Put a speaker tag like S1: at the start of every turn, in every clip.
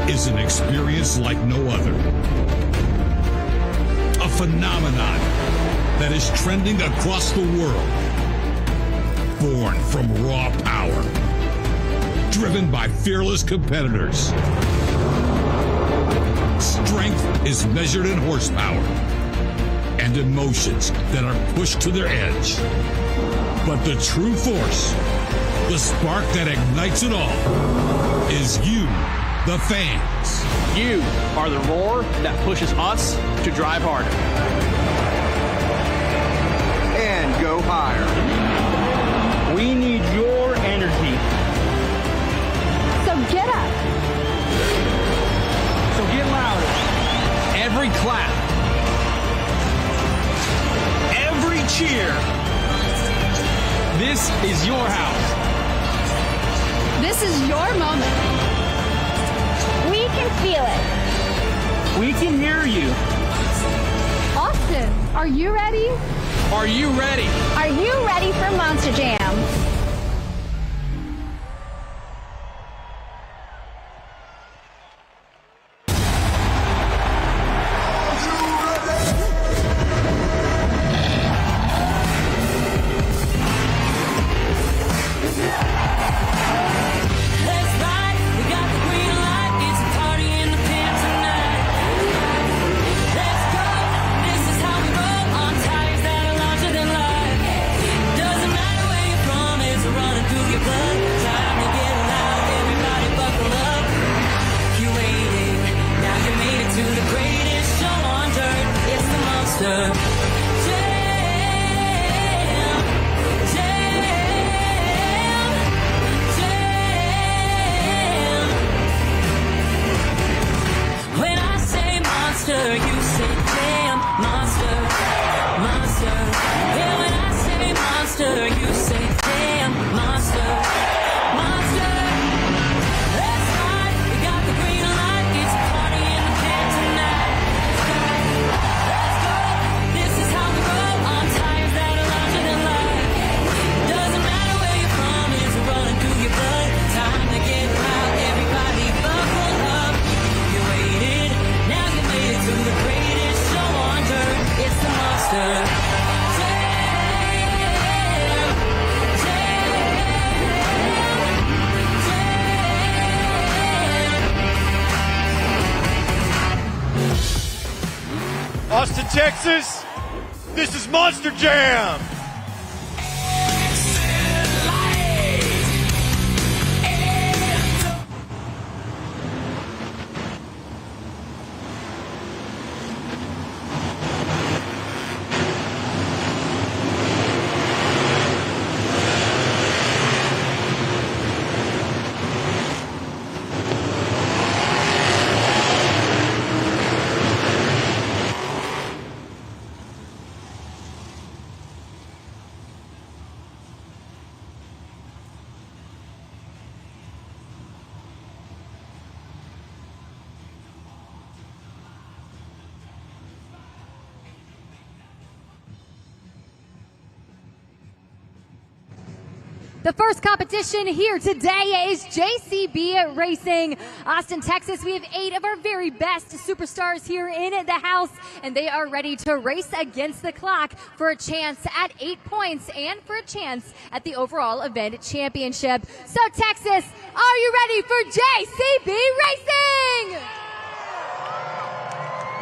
S1: is an experience like no other. A phenomenon that is trending across the world. Born from raw power. Driven by fearless competitors. Strength is measured in horsepower. And emotions that are pushed to their edge. But the true force, the spark that ignites it all, is you, the fans.
S2: You are the roar that pushes us to drive harder.
S3: And go higher.
S2: We need your energy.
S4: So get up.
S2: So get louder. Every clap. Every cheer. This is your house.
S4: This is your moment.
S5: We can feel it.
S2: We can hear you.
S4: Austin, are you ready?
S2: Are you ready?
S5: Are you ready for Monster Jam?
S6: Austin, Texas, this is Monster Jam.
S4: The first competition here today is JCB Racing, Austin, Texas. We have 8 of our very best superstars here in the house, and they are ready to race against the clock for a chance at 8 points and for a chance at the overall event championship. So, Texas, are you ready for JCB Racing?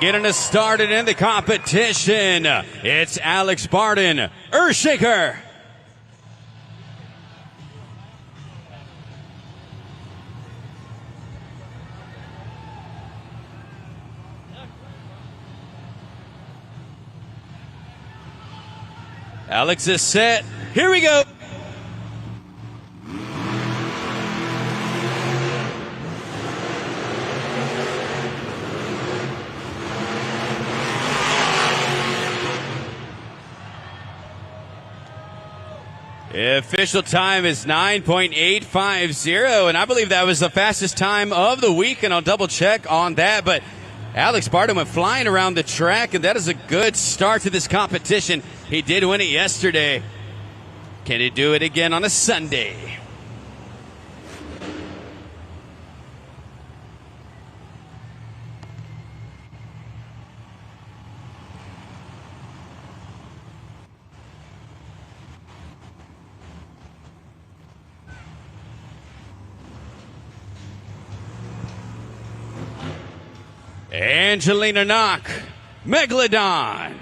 S7: Getting us started in the competition, it's Alex Barton, Earthshaker. Alex is set. Here we go. The official time is 9.850, and I believe that was the fastest time of the week, and I'll double check on that, but Alex Barton went flying around the track, and that is a good start to this competition. He did win it yesterday. Can he do it again on a Sunday? Angelina Knock, Megalodon.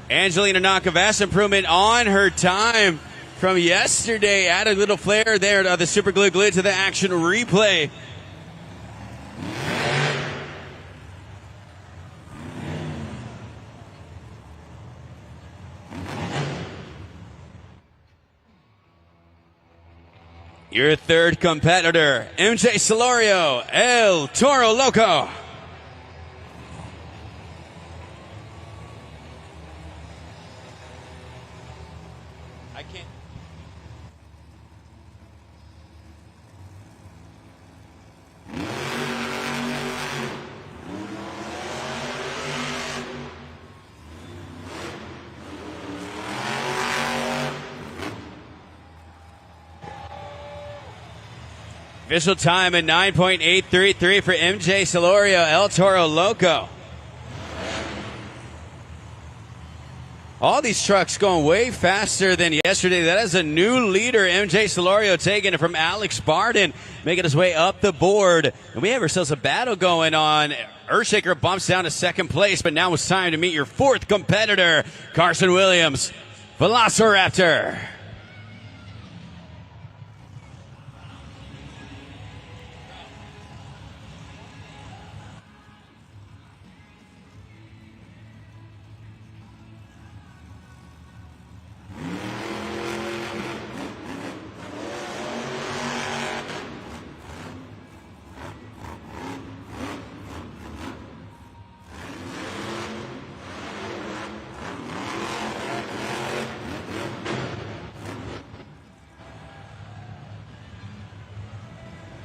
S7: Angelina Knock, a vast improvement on her time from yesterday. Add a little flair there to the super glue to the action replay. Your third competitor, MJ Solorio, El Toro Loco. I can't. Official time at 9.833 for MJ Solorio, El Toro Loco. All these trucks going way faster than yesterday. That is a new leader, MJ Solorio, taking it from Alex Barden, making his way up the board. And we have ourselves a battle going on. Earthshaker bumps down to second place, but now it's time to meet your fourth competitor, Carson Williams, Velociraptor.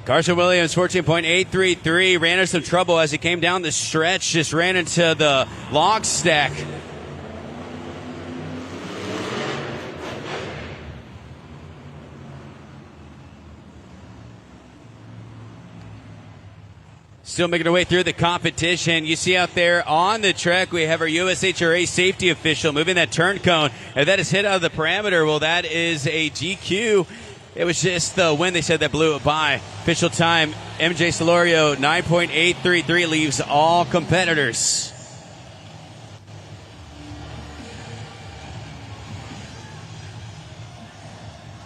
S7: Carson Williams, 14.833, ran into some trouble as he came down the stretch, just ran into the log stack. Still making our way through the competition. You see out there on the track, we have our USHRA safety official moving that turn cone, and that is hit out of the parameter. Well, that is a GQ. It was just the wind, they said, that blew it by. Official time, MJ Solorio, 9.833, leaves all competitors.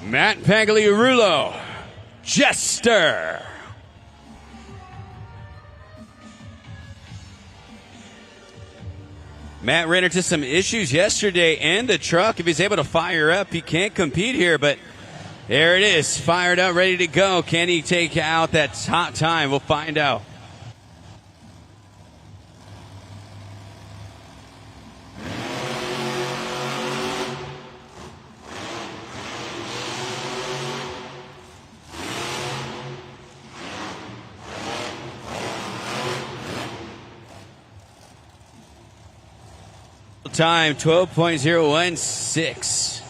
S7: Matt Pagliarulo, Jester. Matt ran into some issues yesterday in the truck. If he's able to fire up, he can't compete here, but there it is, fired up, ready to go. Can he take out that top time? We'll find out. Time 12.016.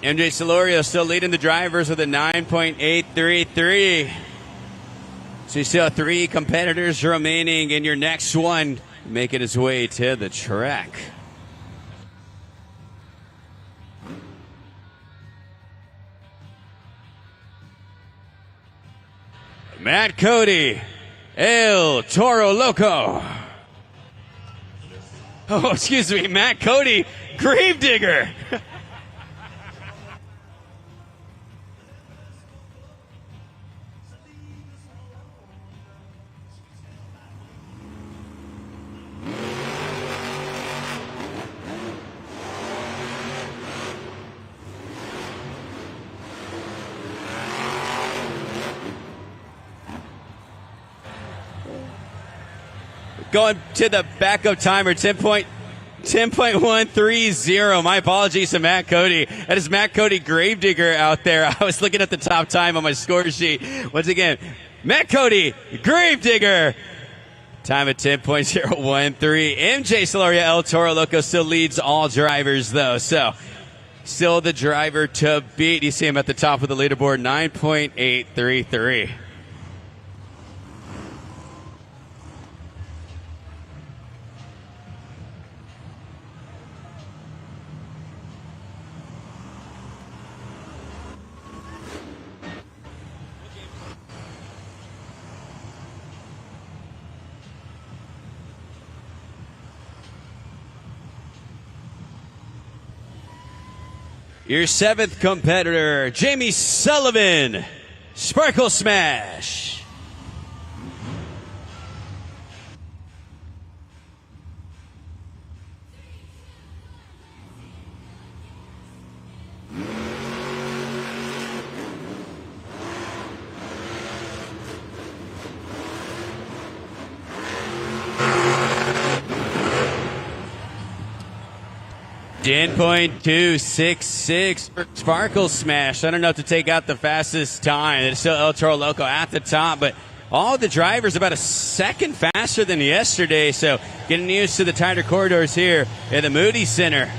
S7: MJ Solorio still leading the drivers with a 9.833. So you still have three competitors remaining in your next one, making his way to the track. Matt Cody, El Toro Loco. Oh, excuse me, Matt Cody, Gravedigger. going to the backup timer, 10.130. My apologies to Matt Cody. That is Matt Cody Gravedigger out there. I was looking at the top time on my score sheet. Once again, Matt Cody Gravedigger. Time at 10.013. MJ Solorio, El Toro Loco still leads all drivers, though. So, still the driver to beat. You see him at the top of the leaderboard, 9.833. Your seventh competitor, Jamie Sullivan, Sparkle Smash. .266 for Sparkle Smash. I don't know if to take out the fastest time. It's still El Toro Loco at the top, but all the drivers about a second faster than yesterday, so getting used to the tighter corridors here at the Moody Center.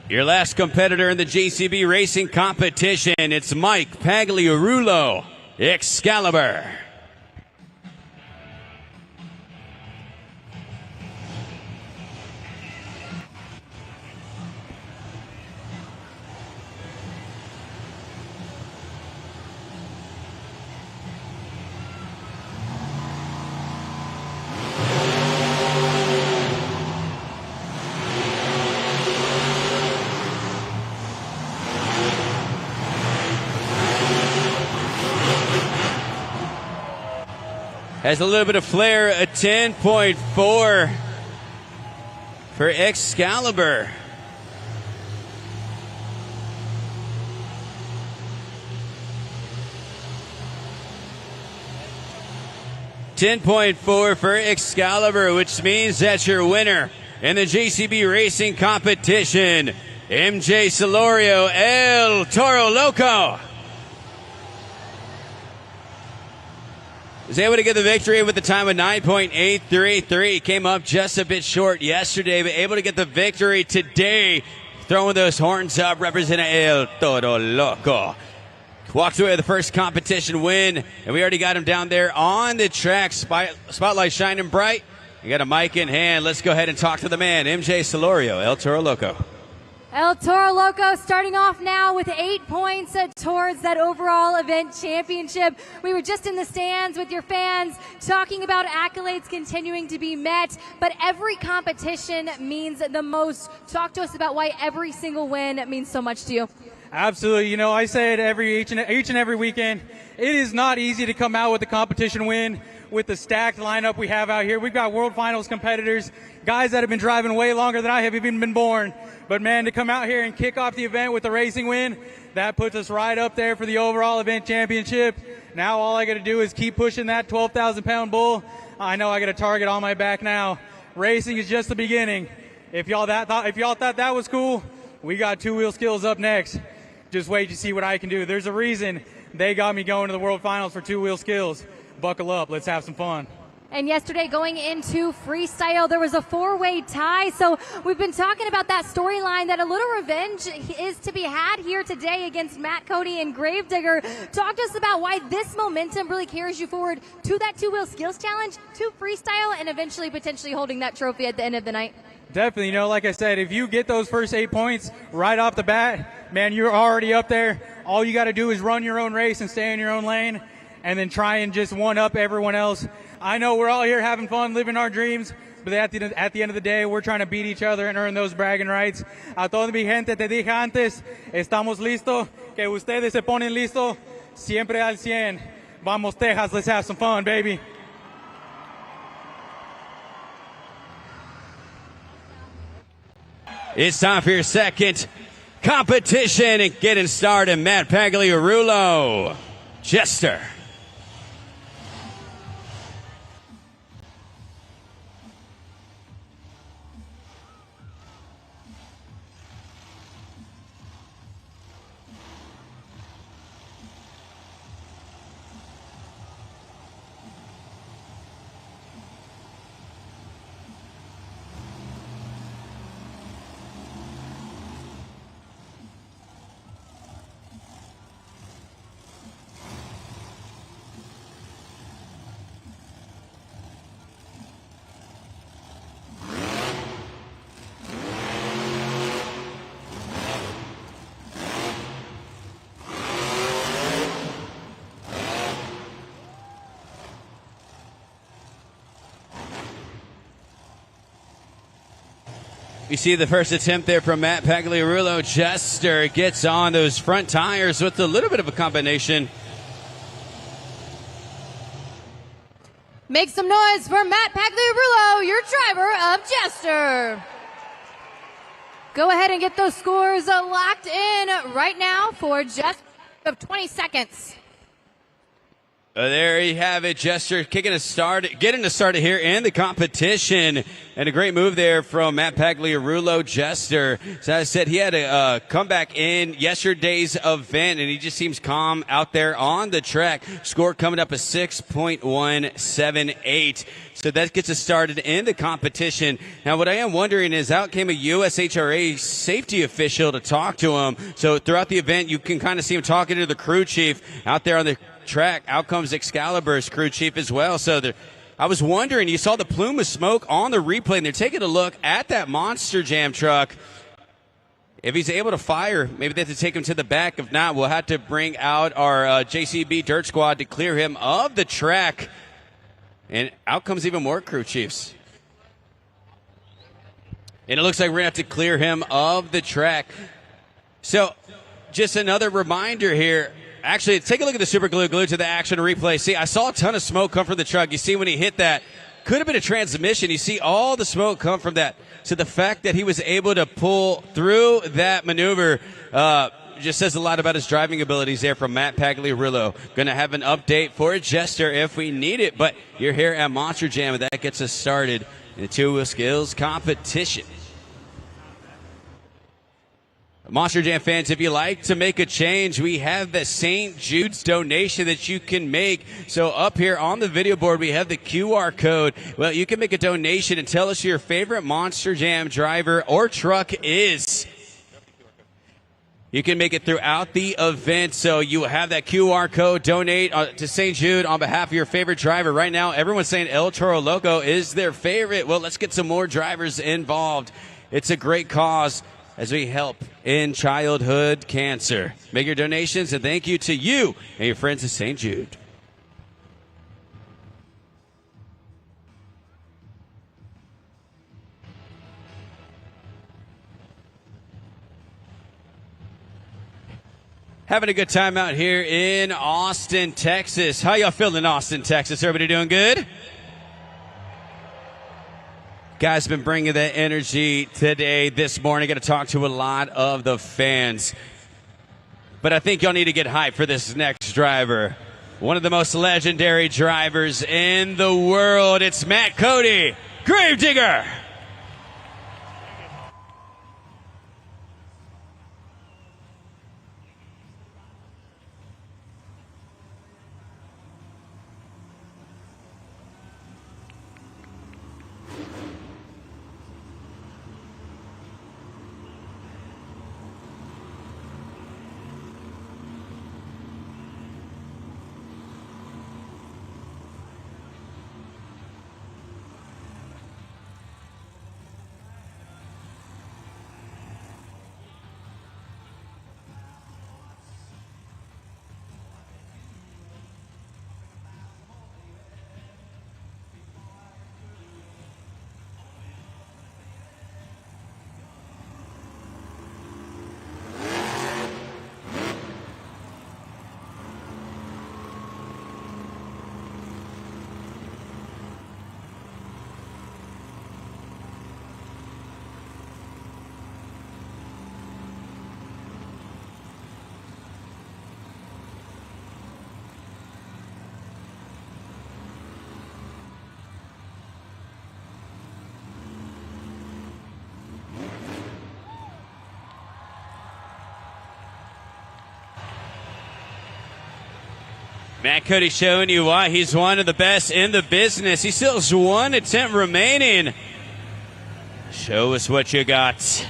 S7: Your last competitor in the JCB racing competition, it's Mike Pagliarulo, Excalibur. Has a little bit of flair, a 10.4 for Excalibur. .4 for Excalibur, which means that's your winner in the JCB racing competition, MJ Solorio, El Toro Loco. Was able to get the victory with the time of 9.833. Came up just a bit short yesterday, but able to get the victory today. Throwing those horns up, representing El Toro Loco. Walked away with the first competition win, and we already got him down there on the track. Spotlight shining bright. You got a mic in hand. Let's go ahead and talk to the man, MJ Solorio, El Toro Loco.
S4: El Toro Loco starting off now with 8 points towards that overall event championship. We were just in the stands with your fans talking about accolades continuing to be met, but every competition means the most. Talk to us about why every single win means so much to you.
S8: Absolutely. You know, I say it each and every weekend. It is not easy to come out with a competition win with the stacked lineup we have out here. We've got World Finals competitors, guys that have been driving way longer than I have even been born. But, man, to come out here and kick off the event with a racing win, that puts us right up there for the overall event championship. Now all I got to do is keep pushing that 12,000-pound bull. I know I got a target on my back now. Racing is just the beginning. If y'all thought that was cool, we got two-wheel skills up next. Just wait to see what I can do. There's a reason they got me going to the World Finals for two-wheel skills. Buckle up. Let's have some fun.
S4: And yesterday going into freestyle, there was a four-way tie. So we've been talking about that storyline that a little revenge is to be had here today against Matt Cody and Gravedigger. Talk to us about why this momentum really carries you forward to that two-wheel skills challenge, to freestyle, and eventually potentially holding that trophy at the end of the night.
S8: Definitely. You know, like I said, if you get those first 8 points right off the bat, man, you're already up there. All you got to do is run your own race and stay in your own lane and then try and just one-up everyone else. I know we're all here having fun, living our dreams, but at the end of the day, we're trying to beat each other and earn those bragging rights. A toda mi gente, te dije antes, estamos listos, que ustedes se ponen listos, siempre al 100. Vamos, Texas, let's have some fun, baby.
S7: It's time for your second competition and getting started. Matt Pagliarulo, Jester. You see the first attempt there from Matt Pagliarulo. Jester gets on those front tires with a little bit of a combination.
S4: Make some noise for Matt Pagliarulo, your driver of Jester. Go ahead and get those scores locked in right now for just of 20 seconds.
S7: There you have it, Jester getting us started here in the competition. And a great move there from Matt Pagliarulo, Jester. So as I said, he had a comeback in yesterday's event, and he just seems calm out there on the track. Score coming up a 6.178. So that gets us started in the competition. Now, what I am wondering is out came a USHRA safety official to talk to him. So throughout the event, you can kind of see him talking to the crew chief out there on the track. Out comes Excalibur's crew chief as well. So I was wondering, you saw the plume of smoke on the replay, and they're taking a look at that Monster Jam truck. If he's able to fire, maybe they have to take him to the back. If not, we'll have to bring out our JCB Dirt Squad to clear him of the track. And out comes even more crew chiefs. And it looks like we're going to have to clear him of the track. So just another reminder here. Actually, take a look at the super glue glued to the action replay. See, I saw a ton of smoke come from the truck. You see when he hit that, could have been a transmission. You see all the smoke come from that. So the fact that he was able to pull through that maneuver just says a lot about his driving abilities there from Matt Pagliarulo. Going to have an update for Jester if we need it. But you're here at Monster Jam, and that gets us started in the two-wheel skills competition. Monster Jam fans, if you like to make a change, we have the St. Jude's donation that you can make. So up here on the video board, we have the QR code. Well, you can make a donation and tell us who your favorite Monster Jam driver or truck is. You can make it throughout the event, so you have that QR code. Donate to St. Jude on behalf of your favorite driver. Right now, everyone's saying El Toro Loco is their favorite. Well, let's get some more drivers involved. It's a great cause as we help in childhood cancer. Make your donations, and thank you to you and your friends at St. Jude. Having a good time out here in Austin, Texas. How y'all feeling in Austin, Texas? Everybody doing good? Guys, been bringing that energy today, this morning. Going to talk to a lot of the fans. But I think y'all need to get hyped for this next driver. One of the most legendary drivers in the world. It's Matt Cody, Gravedigger. Matt Cody showing you why he's one of the best in the business. He still has one attempt remaining. Show us what you got.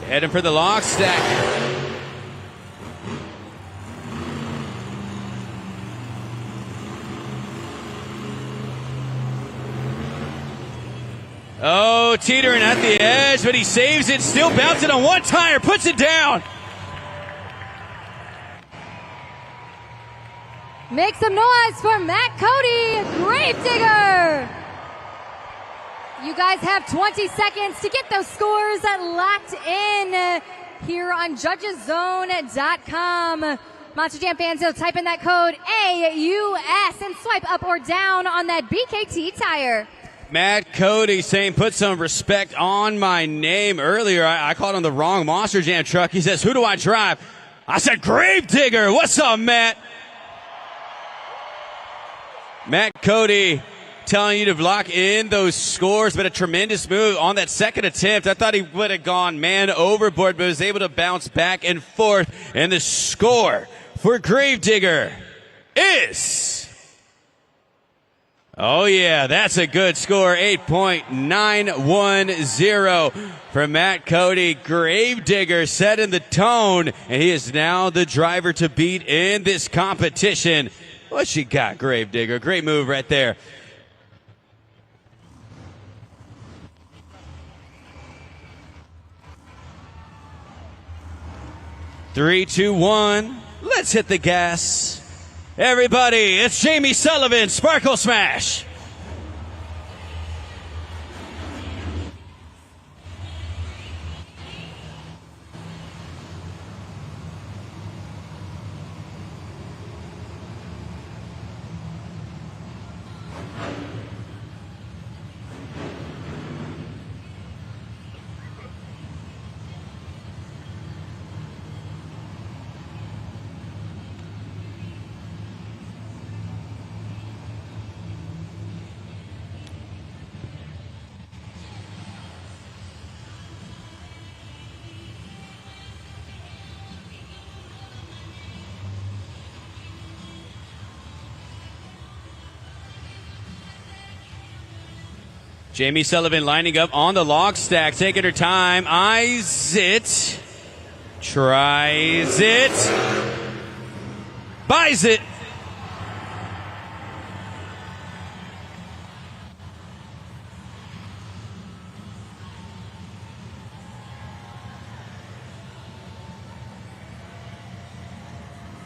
S7: Heading for the lock stack. Oh, teetering at the edge, but he saves it. Still bouncing on one tire, puts it down.
S4: Make some noise for Matt Cody, Gravedigger. You guys have 20 seconds to get those scores locked in here on judgeszone.com. Monster Jam fans, you'll type in that code AUS and swipe up or down on that BKT tire.
S7: Matt Cody saying, put some respect on my name. Earlier, I called him the wrong Monster Jam truck. He says, who do I drive? I said, Gravedigger. What's up, Matt? Matt Cody telling you to lock in those scores, but a tremendous move on that second attempt. I thought he would have gone man overboard, but was able to bounce back and forth. And the score for Gravedigger is, oh yeah, that's a good score, 8.910 for Matt Cody. Gravedigger setting the tone, and he is now the driver to beat in this competition. What you got, Gravedigger? Great move right there. 3, 2, 1. Let's hit the gas. Everybody, it's Jamie Sullivan, Sparkle Smash. Jamie Sullivan lining up on the log stack, taking her time, eyes it, tries it, buys it.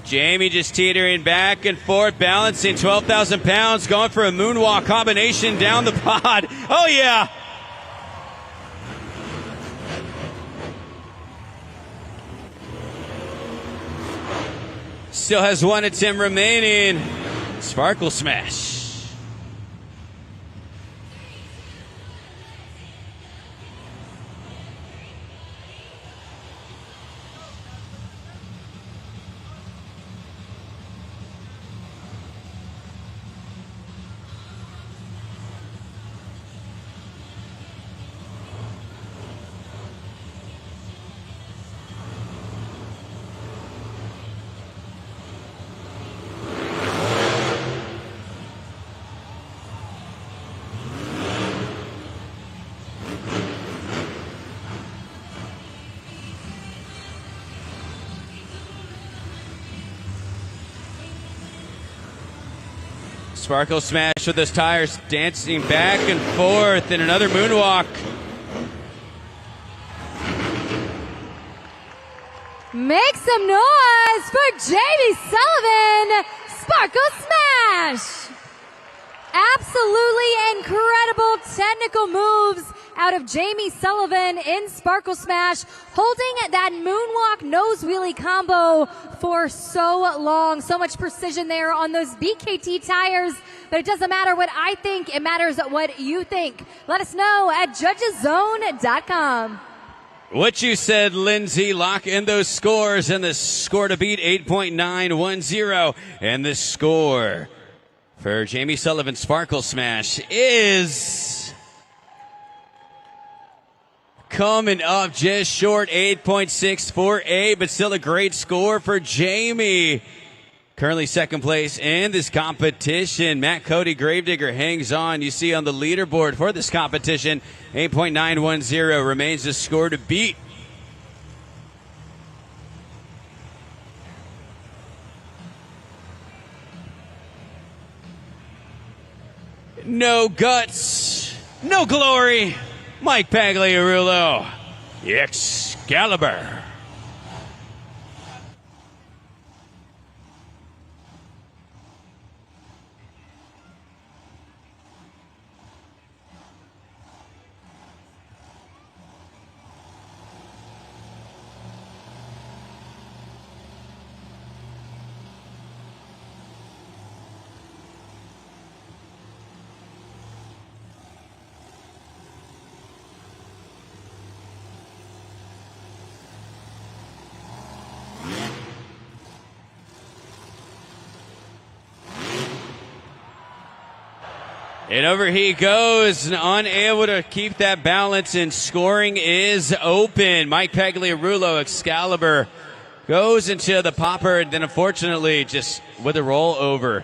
S7: Jamie just teetering back and forth, balancing 12,000 pounds, going for a moonwalk combination down the pod. Oh, yeah. Still has one attempt remaining. Sparkle Smash. Sparkle Smash with his tires dancing back and forth in another moonwalk.
S4: Make some noise for Jamie Sullivan, Sparkle Smash. Absolutely incredible technical moves out of Jamie Sullivan in Sparkle Smash, holding that moonwalk nose wheelie combo for so long. So much precision there on those BKT tires. But it doesn't matter what I think, it matters what you think. Let us know at judgeszone.com.
S7: What you said, Lindsay. Lock in those scores, and the score to beat 8.910. And the score for Jamie Sullivan Sparkle Smash is coming up just short, 8.648, but still a great score for Jamie. Currently second place in this competition. Matt Cody Gravedigger hangs on. You see on the leaderboard for this competition, 8.910 remains the score to beat. No guts, no glory. Mike Pagliarulo, Excalibur. And over he goes, unable to keep that balance, and scoring is open. Mike Pagliarulo, Excalibur, goes into the popper, and then unfortunately just with a rollover.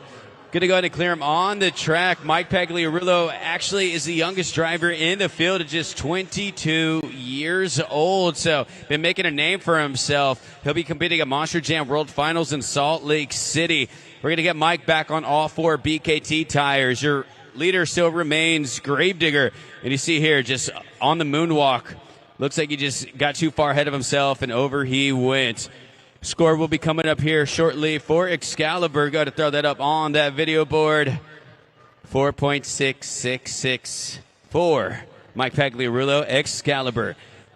S7: Going to go ahead and clear him on the track. Mike Pagliarulo actually is the youngest driver in the field at just 22 years old. So been making a name for himself. He'll be competing at Monster Jam World Finals in Salt Lake City. We're going to get Mike back on all four BKT tires. Your leader still remains Gravedigger. And you see here, just on the moonwalk, looks like he just got too far ahead of himself, and over he went. Score will be coming up here shortly for Excalibur. Got to throw that up on that video board. 4.6664. Mike Pagliarulo, Excalibur.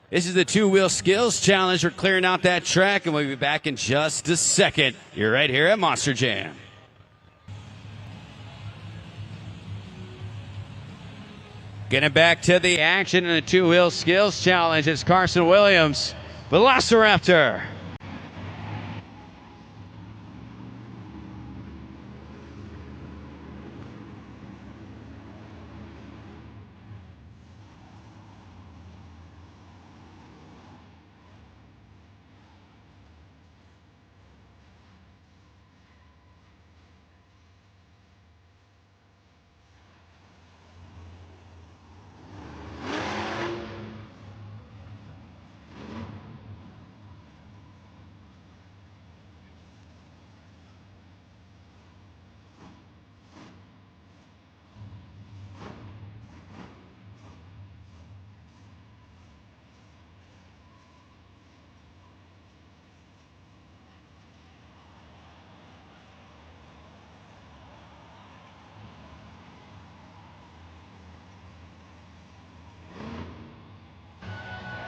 S7: This is the two-wheel skills challenge. We're clearing out that track, and we'll be back in just a second. You're right here at Monster Jam. Getting back to the action in the two-wheel skills challenge. It's Carson Williams, Velociraptor.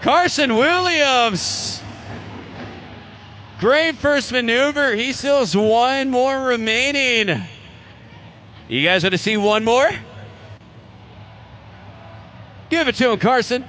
S7: Carson Williams. Great first maneuver. He still has one more remaining. You guys want to see one more? Give it to him, Carson.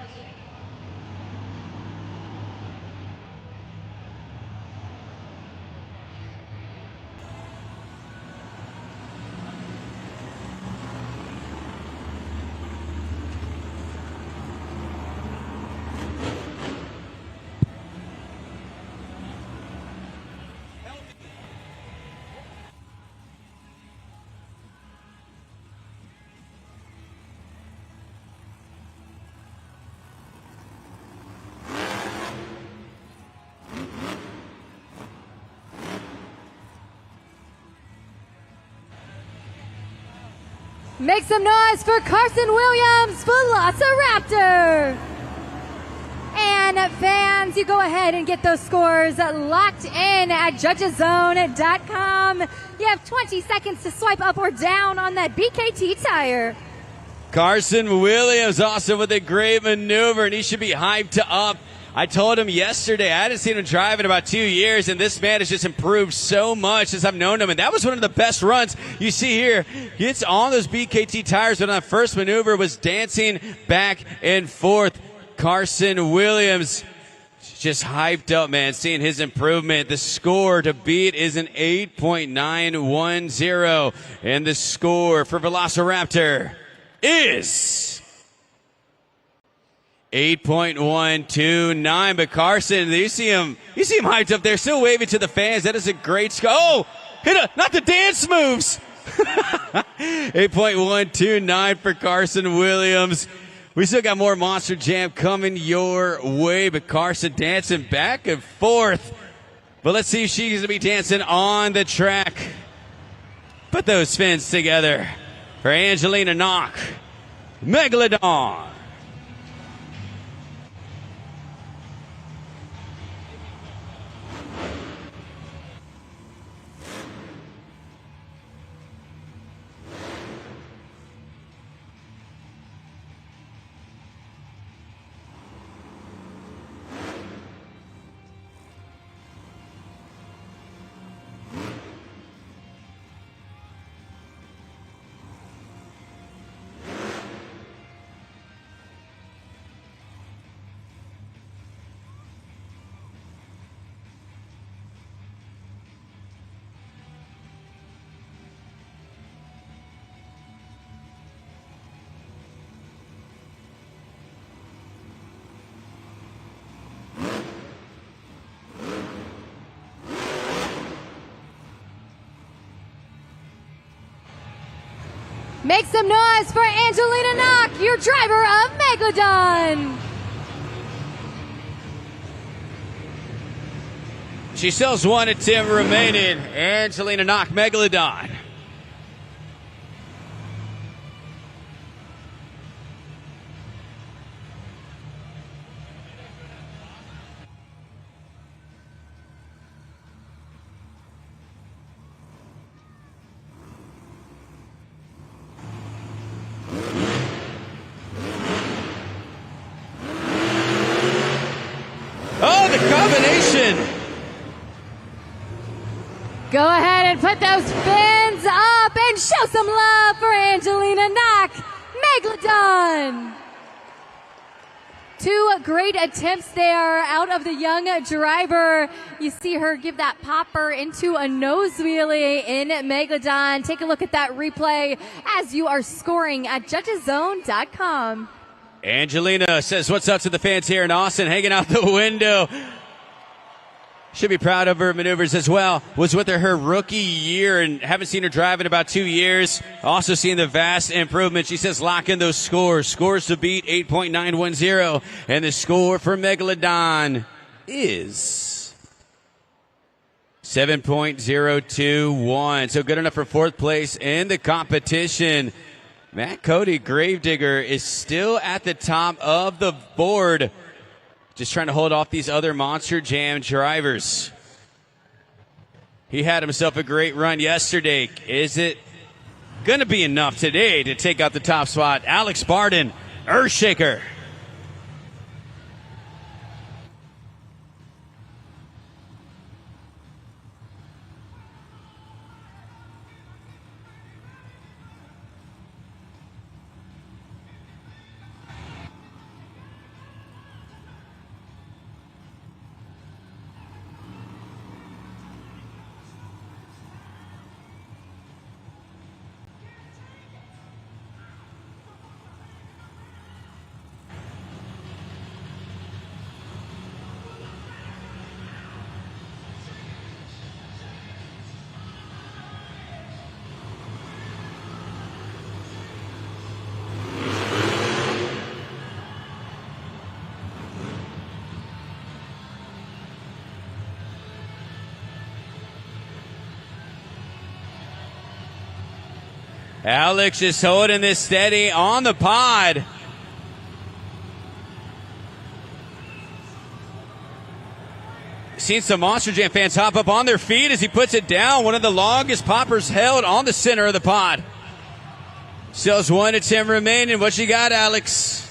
S4: Make some noise for Carson Williams, Velociraptor! And fans, you go ahead and get those scores locked in at judgeszone.com. You have 20 seconds to swipe up or down on that BKT tire.
S7: Carson Williams also with a great maneuver, and he should be hyped up. I told him yesterday, I hadn't seen him drive in about 2 years, and this man has just improved so much since I've known him. And that was one of the best runs you see here. He hits on those BKT tires, but on that first maneuver was dancing back and forth. Carson Williams just hyped up, man, seeing his improvement. The score to beat is an 8.910. And the score for Velociraptor is 8.129. But Carson, you see him hyped up there, still waving to the fans. That is a great score. Oh, not the dance moves. 8.129 for Carson Williams. We still got more Monster Jam coming your way, but Carson dancing back and forth. But let's see if she's going to be dancing on the track. Put those fins together for Angelina Knock, Megalodon.
S4: Make some noise for Angelina Knock, your driver of Megalodon.
S7: She still has 1 attempt remaining. Angelina Knock, Megalodon. Oh, the combination.
S4: Go ahead and put those fins up and show some love for Angelina Knock, Megalodon. 2 great attempts there out of the young driver. You see her give that popper into a nose wheelie in Megalodon. Take a look at that replay as you are scoring at judgeszone.com.
S7: Angelina says what's up to the fans here in Austin, hanging out the window. Should be proud of her maneuvers as well. Was with her rookie year and haven't seen her drive in about 2 years. Also seeing the vast improvement. She says lock in those scores. Scores to beat 8.910. And the score for Megalodon is 7.021. So good enough for 4th place in the competition. Matt Cody, Gravedigger, is still at the top of the board. Just trying to hold off these other Monster Jam drivers. He had himself a great run yesterday. Is it going to be enough today to take out the top spot? Alex Barden, Earthshaker. Alex is holding this steady on the pod. Seen some Monster Jam fans hop up on their feet as he puts it down. One of the longest poppers held on the center of the pod. Still has 1 attempt remaining. What you got, Alex?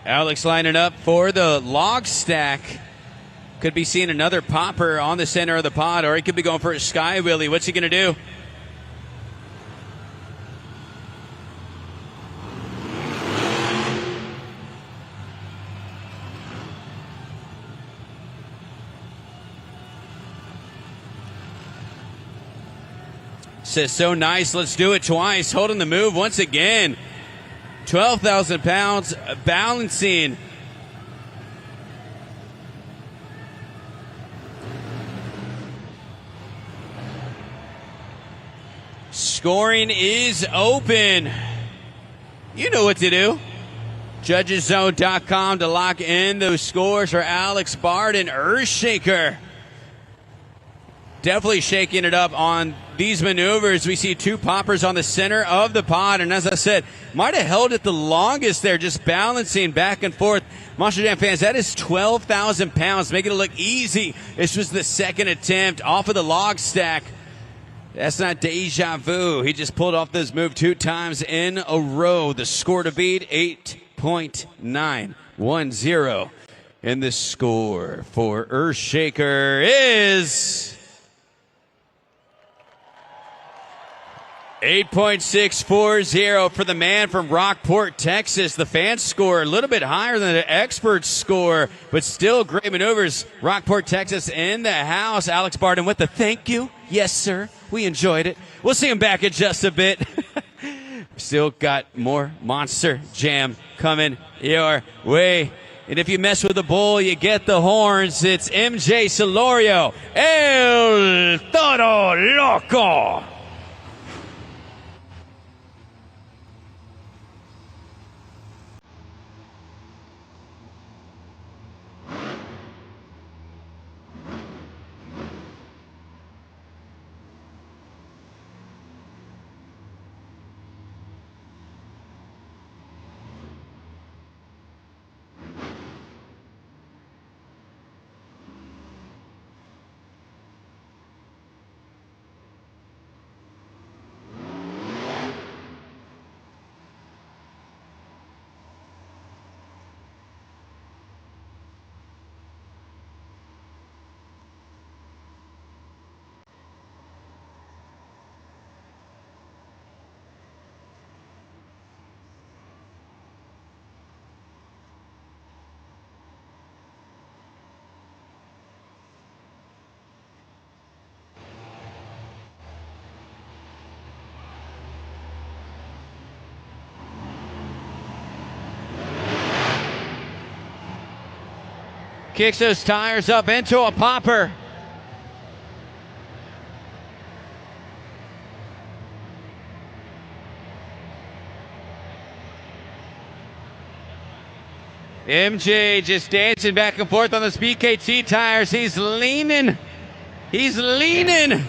S7: Alex lining up for the log stack. Could be seeing another popper on the center of the pod, or he could be going for a sky wheelie. What's he going to do? Says, so nice, let's do it twice. Holding the move once again. 12,000 pounds, balancing. Scoring is open. You know what to do. JudgesZone.com to lock in those scores for Alex Barden. Earthshaker definitely shaking it up on these maneuvers. We see 2 poppers on the center of the pod, and as I said, might have held it the longest there, just balancing back and forth. Monster Jam fans, that is 12,000 pounds, making it look easy. This was the second attempt off of the log stack. That's not deja vu. He just pulled off this move 2 times in a row. The score to beat, 8.910. And the score for Earthshaker is 8.640 for the man from Rockport, Texas. The fan score a little bit higher than the expert score, but still great maneuvers. Rockport, Texas in the house. Alex Barden with the thank you. Yes, sir. We enjoyed it. We'll see him back in just a bit. Still got more Monster Jam coming your way. And if you mess with the bull, you get the horns. It's MJ Solorio, El Toro Loco. Kicks those tires up into a popper. MJ just dancing back and forth on those BKT tires. He's leaning. He's leaning.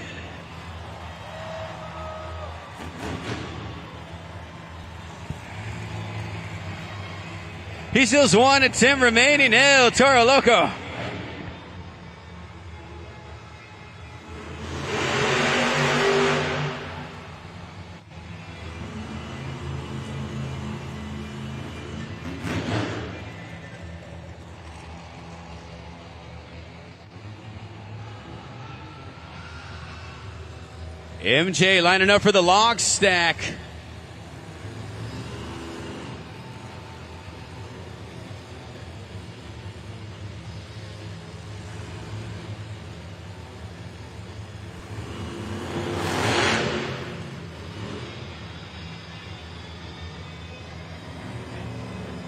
S7: He still has 1 attempt remaining. El Toro Loco. MJ lining up for the log stack.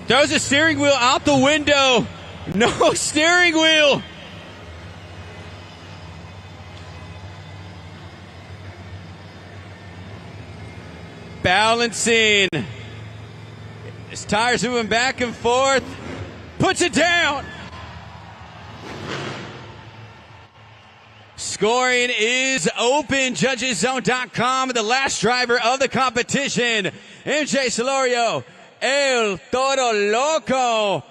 S7: Throws the steering wheel out the window. No steering wheel. Balancing. His tires moving back and forth. Puts it down. scoring is open. JudgesZone.com. The last driver of the competition, MJ Solorio, El Toro Loco.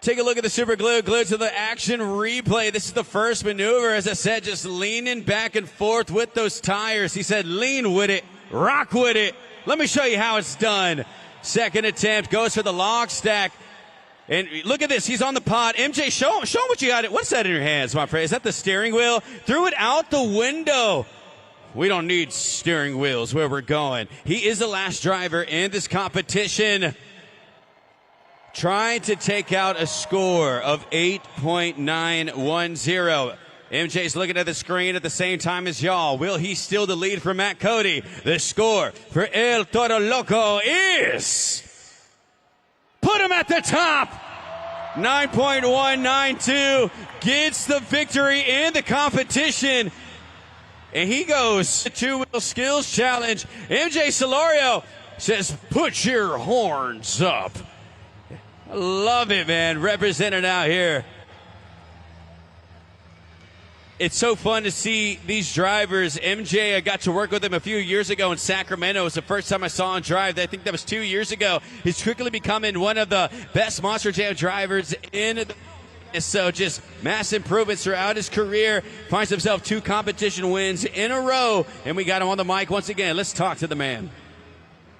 S7: Take a look at the super glue, glued to the action replay. This is the first maneuver, as I said, just leaning back and forth with those tires. He said, lean with it, rock with it. Let me show you how it's done. Second attempt, goes for the log stack. And look at this, he's on the pod. MJ, show him what you got. What's that in your hands, my friend? Is that the steering wheel? Threw it out the window. We don't need steering wheels where we're going. He is the last driver in this competition, trying to take out a score of 8.910. MJ's looking at the screen at the same time as y'all. Will he steal the lead from Matt Cody? The score for El Toro Loco is... put him at the top! 9.192 gets the victory in the competition. And he goes to two-wheel skills challenge. MJ Solorio says, put your horns up. I love it, man. Represented out here. It's so fun to see these drivers. MJ, I got to work with him a few years ago in Sacramento. It was the first time I saw him drive. I think that was 2 years ago. He's quickly becoming one of the best Monster Jam drivers in the... So just mass improvements throughout his career. Finds himself 2 competition wins in a row. And we got him on the mic once again. Let's talk to the man.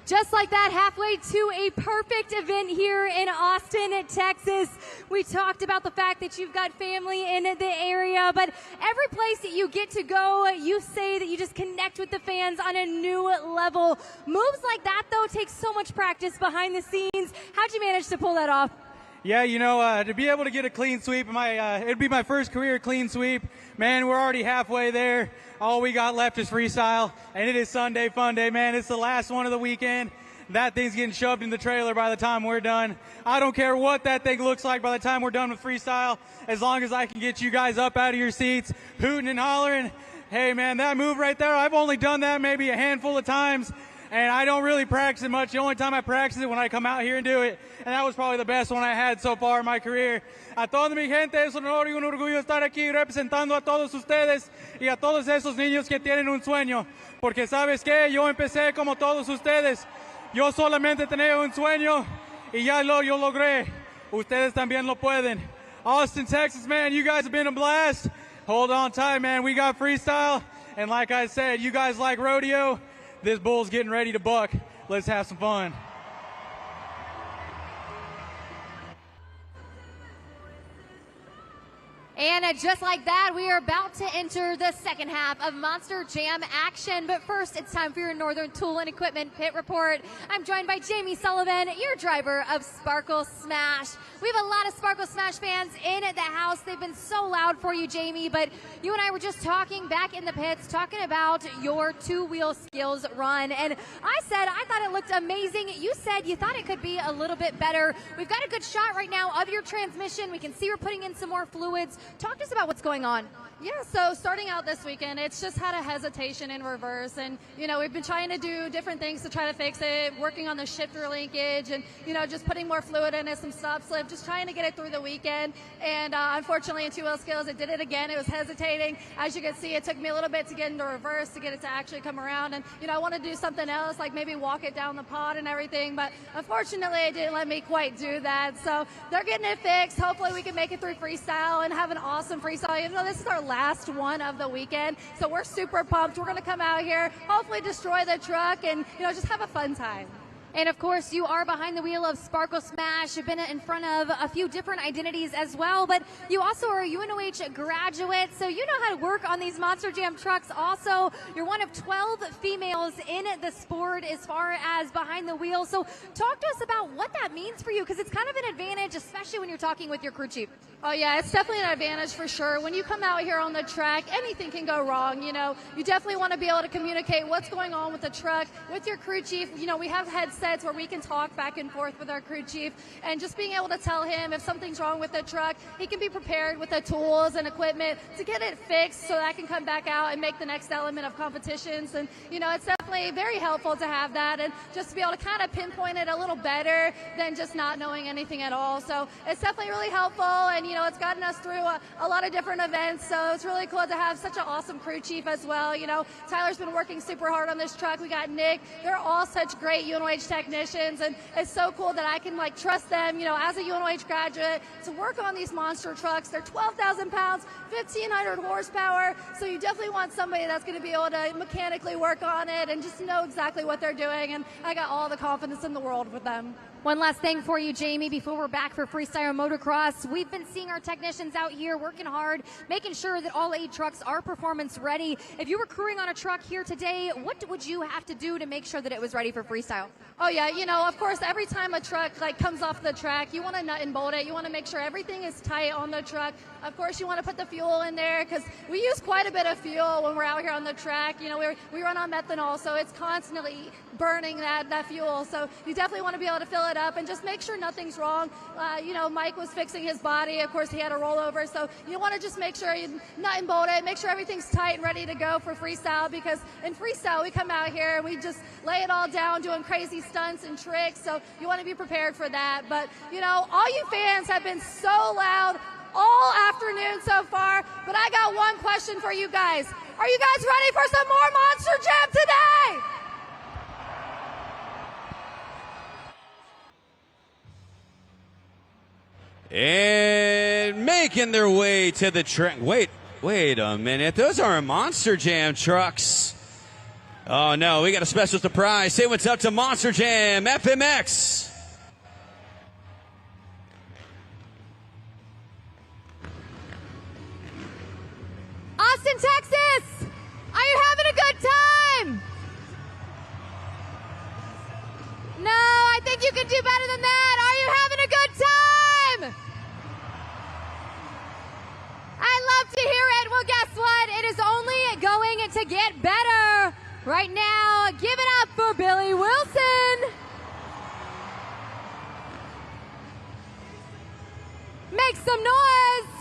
S4: Just like that, halfway to a perfect event here in Austin, Texas. We talked about the fact that you've got family in the area, but every place that you get to go, you say that you just connect with the fans on a new level. Moves like that, though, take so much practice behind the scenes. How'd you manage to pull that off?
S8: Yeah, you know, to be able to get a clean sweep, it'd be my first career clean sweep. Man, we're already halfway there. All we got left is freestyle, and it is Sunday Fun Day, man. It's the last one of the weekend. That thing's getting shoved in the trailer by the time we're done. I don't care what that thing looks like by the time we're done with freestyle, as long as I can get you guys up out of your seats, hooting and hollering. Hey, man, that move right there, I've only done that maybe a handful of times, and I don't really practice it much. The only time I practice it when I come out here and do it, and that was probably the best one I had so far in my career. A toda mi gente, es un honor y un orgullo estar aquí representando a todos ustedes y a todos esos niños que tienen un sueño. Porque sabes qué, yo empecé como todos ustedes. Yo solamente tenía un sueño y ya yo logré. Ustedes también lo pueden. Austin, Texas, man, you guys have been a blast. Hold on tight, man. We got freestyle, and like I said, you guys like rodeo. This bull's getting ready to buck. Let's have some fun.
S4: And just like that, we are about to enter the second half of Monster Jam action. But first, it's time for your Northern Tool and Equipment Pit Report. I'm joined by Jamie Sullivan, your driver of Sparkle Smash. We have a lot of Sparkle Smash fans in the house. They've been so loud for you, Jamie. But you and I were just talking back in the pits, talking about your two-wheel skills run. And I said I thought it looked amazing. You said you thought it could be a little bit better. We've got a good shot right now of your transmission. We can see we're putting in some more fluids. Talk to us about what's going on.
S9: Yeah, so starting out this weekend, it's just had a hesitation in reverse, and we've been trying to do different things to try to fix it, working on the shifter linkage, and just putting more fluid in it, some stop slip, just trying to get it through the weekend. And unfortunately, in two-wheel skills, it did it again. It was hesitating. As you can see, it took me a little bit to get into reverse to get it to actually come around. And I wanted to do something else, like maybe walk it down the pod and everything, but unfortunately, it didn't let me quite do that. So they're getting it fixed. Hopefully, we can make it through freestyle and have an awesome freestyle. Even though this is our last one of the weekend, so we're super pumped. We're going to come out here, hopefully destroy the truck, and just have a fun time.
S4: And of course, you are behind the wheel of Sparkle Smash. You've been in front of a few different identities as well, but you also are a UNOH graduate, so you know how to work on these Monster Jam trucks. Also, you're one of 12 females in the sport as far as behind the wheel. So talk to us about what that means for you, because it's kind of an advantage, especially when you're talking with your crew chief.
S9: Oh yeah, it's definitely an advantage for sure. When you come out here on the track, anything can go wrong. You definitely want to be able to communicate what's going on with the truck, with your crew chief. We have headsets mindsets where we can talk back and forth with our crew chief, and just being able to tell him if something's wrong with the truck, he can be prepared with the tools and equipment to get it fixed so that I can come back out and make the next element of competitions. And, you know, it's definitely very helpful to have that and just to be able to kind of pinpoint it a little better than just not knowing anything at all. So it's definitely really helpful, and, you know, it's gotten us through a lot of different events. So it's really cool to have such an awesome crew chief as well. You know, Tyler's been working super hard on this truck. We got Nick. They're all such great UNOH technicians, and it's so cool that I can, like, trust them, you know, as a UNOH graduate to work on these monster trucks. They're 12,000 pounds, 1,500 horsepower, so you definitely want somebody that's going to be able to mechanically work on it and just know exactly what they're doing, and I got all the confidence in the world with them.
S4: One last thing for you, Jamie, before we're back for freestyle motocross. We've been seeing our technicians out here working hard, making sure that all 8 trucks are performance ready. If you were crewing on a truck here today, what would you have to do to make sure that it was ready for freestyle?
S9: Oh yeah, you know, of course, every time a truck like comes off the track, you want to nut and bolt it. You want to make sure everything is tight on the truck. Of course, you want to put the fuel in there because we use quite a bit of fuel when we're out here on the track. You know, we run on methanol, so it's constantly burning that fuel. So you definitely want to be able to fill it up and just make sure nothing's wrong. You know, Mike was fixing his body. Of course, he had a rollover, so you want to just make sure you nut and bolt it, make sure everything's tight and ready to go for freestyle, because in freestyle, we come out here and we just lay it all down doing crazy stunts and tricks, so you want to be prepared for that. But, you know, all you fans have been so loud all afternoon so far, but I got one question for you guys. Are you guys ready for some more Monster Jam today?
S7: And making their way to the track. Wait a minute. Those are Monster Jam trucks. Oh no, we got a special surprise. Say what's up to Monster Jam FMX.
S4: Austin, Texas, are you having a good time? No, I think you can do better than that. Are you having a good time? I love to hear it. Well, guess what? It is only going to get better. Right now, give it up for Billy Wilson. Make some noise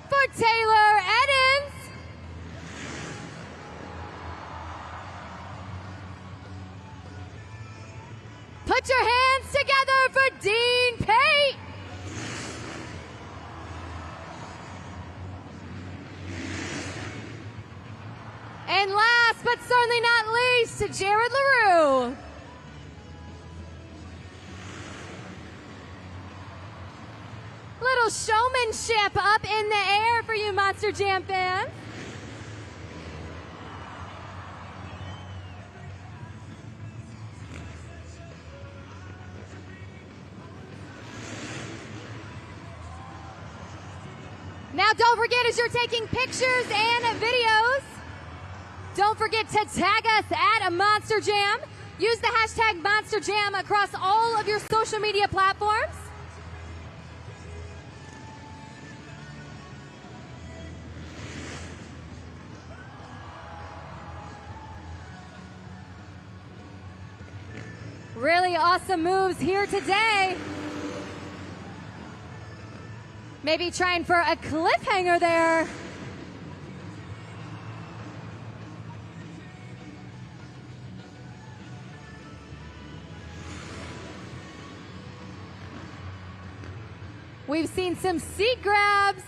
S4: for Taylor Eddins. Put your hands together for Dean Pate. And last but certainly not least, to Jared LaRue. Little showmanship up in the air for you Monster Jam fans. Now don't forget, as you're taking pictures and videos, don't forget to tag us at Monster Jam. Use the hashtag Monster Jam across all of your social media platforms. Really awesome moves here today. Maybe trying for a cliffhanger there. We've seen some seat grabs,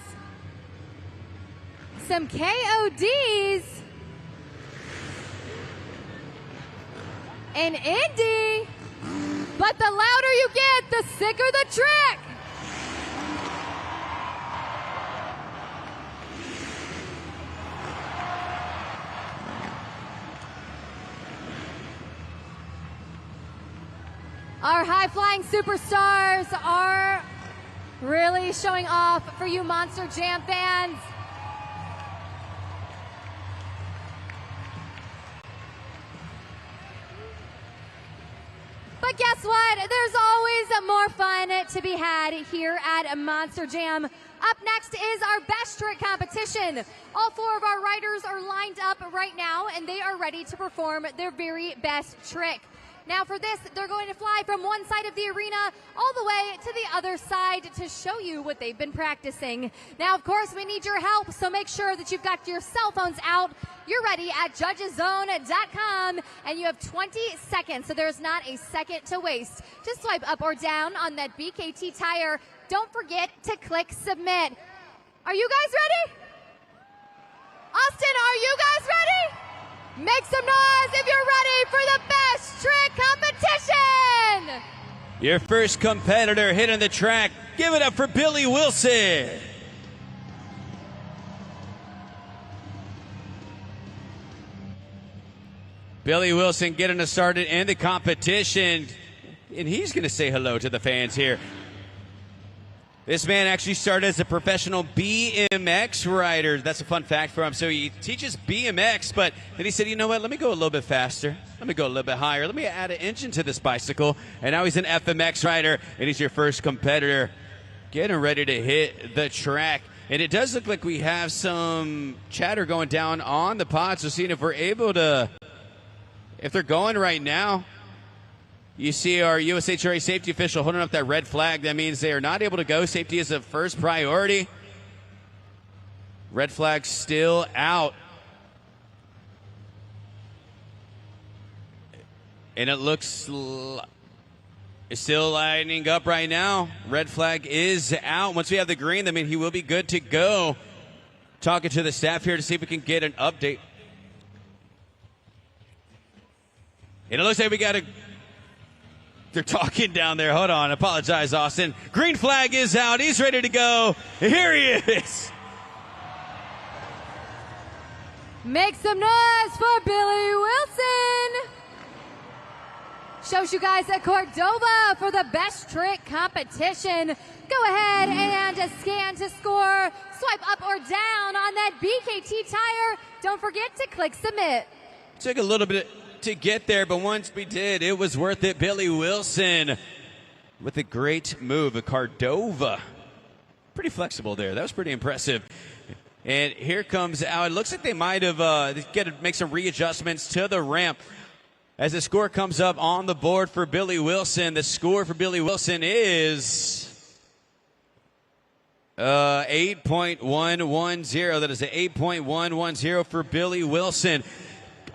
S4: some KODs, and Indy. But the louder you get, the sicker the trick. Our high-flying superstars are really showing off for you Monster Jam fans. But guess what? There's always more fun to be had here at Monster Jam. Up next is our best trick competition. All 4 of our riders are lined up right now, and they are ready to perform their very best trick. Now for this, they're going to fly from one side of the arena all the way to the other side to show you what they've been practicing. Now, of course, we need your help, so make sure that you've got your cell phones out. You're ready at judgeszone.com, and you have 20 seconds, so there's not a second to waste. Just swipe up or down on that BKT tire. Don't forget to click submit. Are you guys ready? Austin, are you guys ready? Make some noise if you're ready for the best trick competition!
S7: Your first competitor hitting the track. Give it up for Billy Wilson. Billy Wilson getting us started in the competition. And he's going to say hello to the fans here. This man actually started as a professional BMX rider. That's a fun fact for him. So he teaches BMX, but then he said, you know what, let me go a little bit faster. Let me go a little bit higher. Let me add an engine to this bicycle. And now he's an FMX rider, and he's your first competitor. Getting ready to hit the track. And it does look like we have some chatter going down on the pod, so seeing if we're able to, if they're going right now. You see our USHRA safety official holding up that red flag. That means they are not able to go. Safety is the first priority. Red flag still out. And it looks it's still lining up right now. Red flag is out. Once we have the green, that means he will be good to go. Talking to the staff here to see if we can get an update. And it looks like we got a... They're talking down there. Hold on. Apologize, Austin. Green flag is out. He's ready to go. Here he is.
S4: Make some noise for Billy Wilson. Shows you guys at Cordova for the best trick competition. Go ahead and scan to score. Swipe up or down on that BKT tire. Don't forget to click submit.
S7: Took a little bit to get there, but once we did, it was worth it. Billy Wilson with a great move, a Cordova. Pretty flexible there. That was pretty impressive. And here comes out. It looks like they might have make some readjustments to the ramp. As the score comes up on the board for Billy Wilson, the score for Billy Wilson is 8.110. That is an 8.110 for Billy Wilson.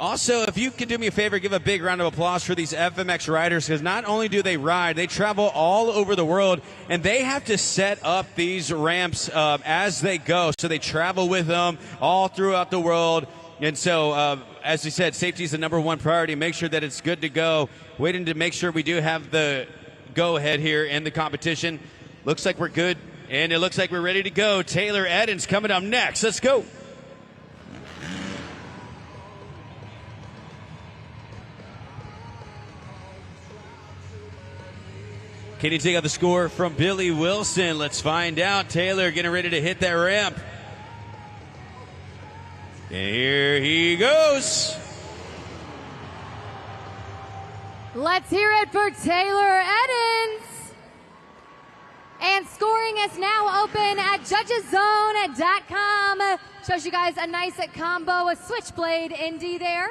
S7: Also, if you could do me a favor, give a big round of applause for these FMX riders, because not only do they ride, they travel all over the world, and they have to set up these ramps as they go. So they travel with them all throughout the world. And so, as we said, safety is the number one priority. Make sure that it's good to go. Waiting to make sure we do have the go-ahead here in the competition. Looks like we're good, and it looks like we're ready to go. Taylor Eddins coming up next. Let's go. Can you take out the score from Billy Wilson? Let's find out. Taylor getting ready to hit that ramp. And here he goes.
S4: Let's hear it for Taylor Eddins. And scoring is now open at judgeszone.com. Shows you guys a nice combo, a switchblade Indy there.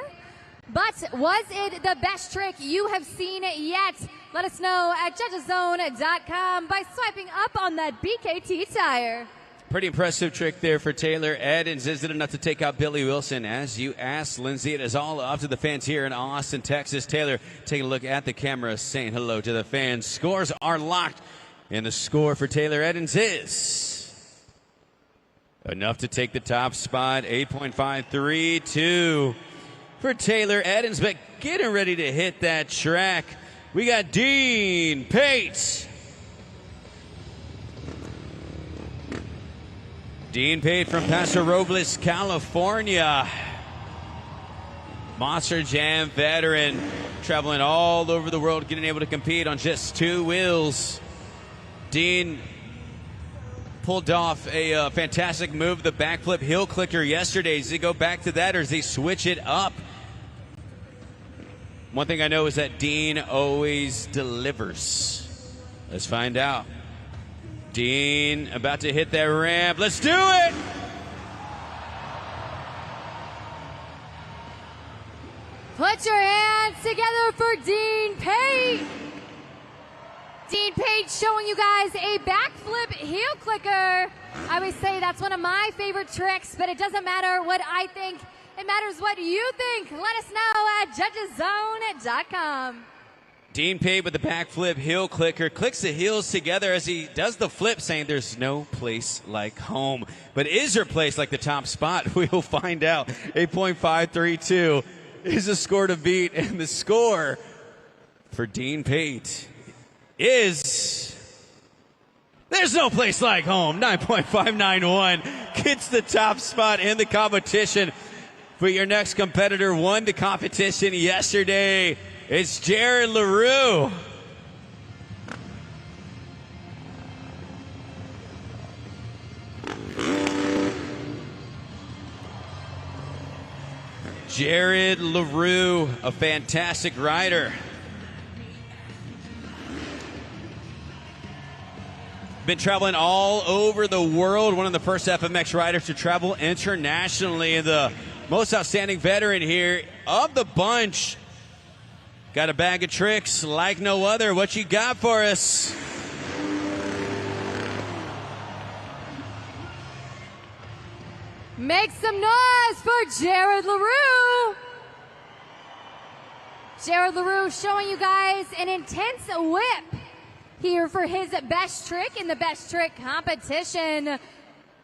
S4: But was it the best trick you have seen yet? Let us know at judgeszone.com by swiping up on that BKT tire.
S7: Pretty impressive trick there for Taylor Eddins. Is it enough to take out Billy Wilson? As you asked, Lindsay, it is all up to the fans here in Austin, Texas. Taylor taking a look at the camera, saying hello to the fans. Scores are locked, and the score for Taylor Eddins is enough to take the top spot. 8.532 for Taylor Eddins, but getting ready to hit that track. We got Dean Pate. Dean Pate from Paso Robles, California. Monster Jam veteran, traveling all over the world, getting able to compete on just two wheels. Dean pulled off a fantastic move, the backflip hill clicker yesterday. Does he go back to that, or does he switch it up? One thing I know is that Dean always delivers. Let's find out. Dean about to hit that ramp. Let's do it!
S4: Put your hands together for Dean Pate. Dean Pate showing you guys a backflip heel clicker. I always say that's one of my favorite tricks, but it doesn't matter what I think. It matters what you think. Let us know at judgeszone.com.
S7: Dean Pate with the backflip heel clicker clicks the heels together as he does the flip, saying there's no place like home. But is there a place like the top spot? We'll find out. 8.532 is the score to beat, and the score for Dean Pate is there's no place like home. 9.591 gets the top spot in the competition. But your next competitor won the competition yesterday. It's Jared LaRue. Jared LaRue, a fantastic rider. Been traveling all over the world. One of the first FMX riders to travel internationally. And the most outstanding veteran here of the bunch. Got a bag of tricks like no other. What you got for us?
S4: Make some noise for Jared LaRue. Jared LaRue showing you guys an intense whip here for his best trick in the best trick competition.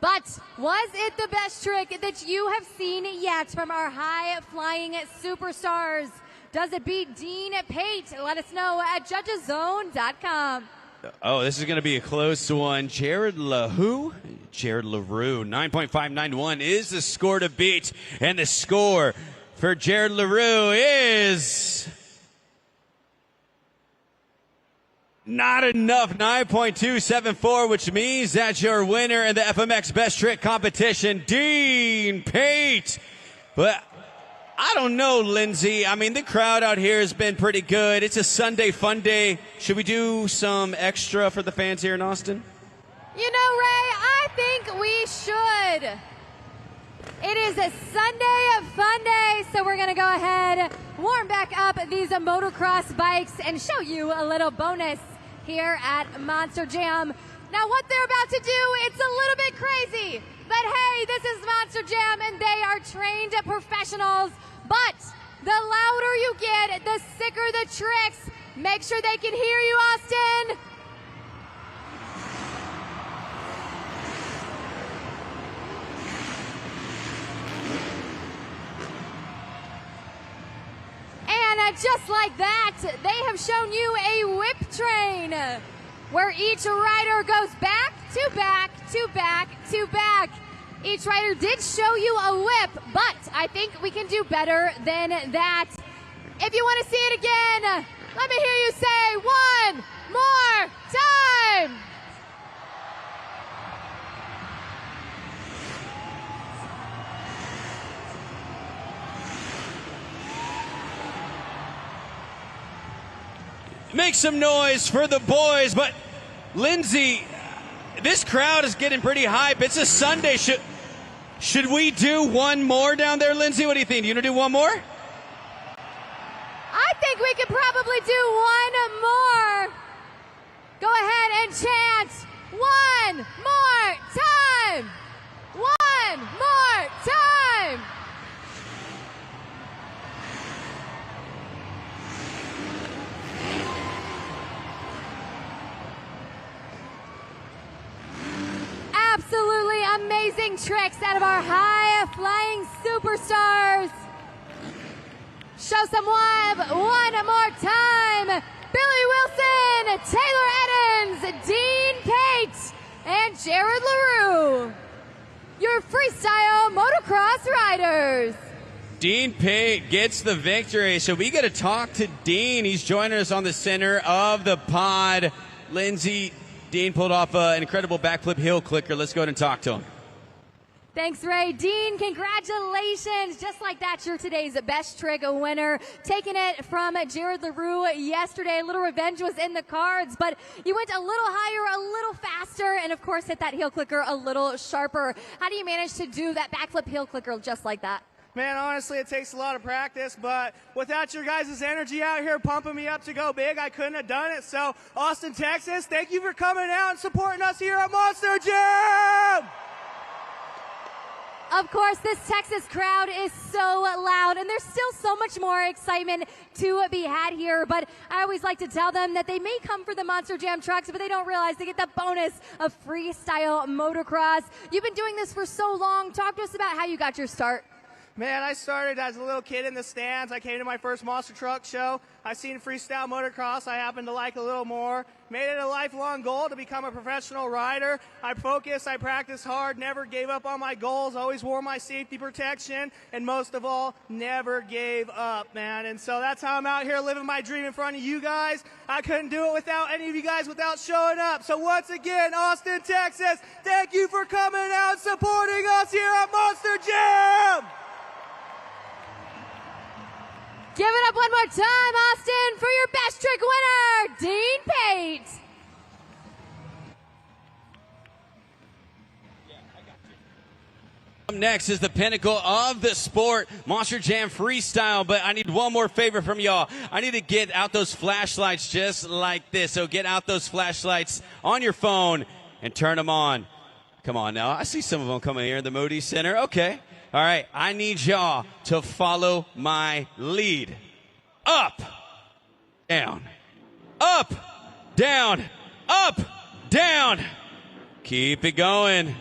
S4: But was it the best trick that you have seen yet from our high-flying superstars? Does it beat Dean Pate? Let us know at judgeszone.com.
S7: Oh, this is going to be a close one. Jared LaRue? Jared LaRue. 9.591 is the score to beat. And the score for Jared LaRue is not enough. 9.274, which means that your winner in the FMX Best Trick competition, Dean Pate. But I don't know, Lindsay. I mean, the crowd out here has been pretty good. It's a Sunday fun day. Should we do some extra for the fans here in Austin?
S4: You know, Ray, I think we should. It is a Sunday fun day, so we're going to go ahead, warm back up these motocross bikes, and show you a little bonus here at Monster Jam. Now, what they're about to do, it's a little bit crazy. But hey, this is Monster Jam, and they are trained professionals. But the louder you get, the sicker the tricks. Make sure they can hear you, Austin. And just like that, they have shown you a whip train, where each rider goes back to back to back to back. Each rider did show you a whip, but I think we can do better than that. If you want to see it again, let me hear you say one more time.
S7: Make some noise for the boys, but Lindsay, this crowd is getting pretty hype. It's a Sunday. Should we do one more down there, Lindsay? What do you think? Do you want to do one more?
S4: I think we could probably do one more. Go ahead and chant one more time. One more time. Absolutely amazing tricks out of our high-flying superstars. Show some love one more time. Billy Wilson, Taylor Eddins, Dean Pate, and Jared LaRue, your freestyle motocross riders.
S7: Dean Pate gets the victory, so we got to talk to Dean. He's joining us on the center of the pod. Lindsay, Dean pulled off an incredible backflip heel clicker. Let's go ahead and talk to him.
S4: Thanks, Ray. Dean, congratulations. Just like that, you're today's best trick winner. Taking it from Jared LaRue yesterday. A little revenge was in the cards, but you went a little higher, a little faster, and of course hit that heel clicker a little sharper. How do you manage to do that backflip heel clicker just like that?
S10: Man, honestly, it takes a lot of practice, but without your guys' energy out here pumping me up to go big, I couldn't have done it. So, Austin, Texas, thank you for coming out and supporting us here at Monster Jam!
S4: Of course, this Texas crowd is so loud, and there's still so much more excitement to be had here. But I always like to tell them that they may come for the Monster Jam trucks, but they don't realize they get the bonus of freestyle motocross. You've been doing this for so long. Talk to us about how you got your start.
S10: Man, I started as a little kid in the stands. I came to my first monster truck show. I seen freestyle motocross. I happened to like a little more. Made it a lifelong goal to become a professional rider. I focused, I practiced hard, never gave up on my goals, always wore my safety protection, and most of all, never gave up, man. And so that's how I'm out here living my dream in front of you guys. I couldn't do it without any of you guys without showing up. So once again, Austin, Texas, thank you for coming out and supporting us here at Monster Jam!
S4: Give it up one more time, Austin, for your best trick winner, Dean Pate.
S7: Up next is the pinnacle of the sport, Monster Jam Freestyle, but I need one more favor from y'all. I need to get out those flashlights just like this. So get out those flashlights on your phone and turn them on. Come on now, I see some of them coming here in the Moody Center. Okay. All right, I need y'all to follow my lead. Up, down, up, down, up, down. Keep it going.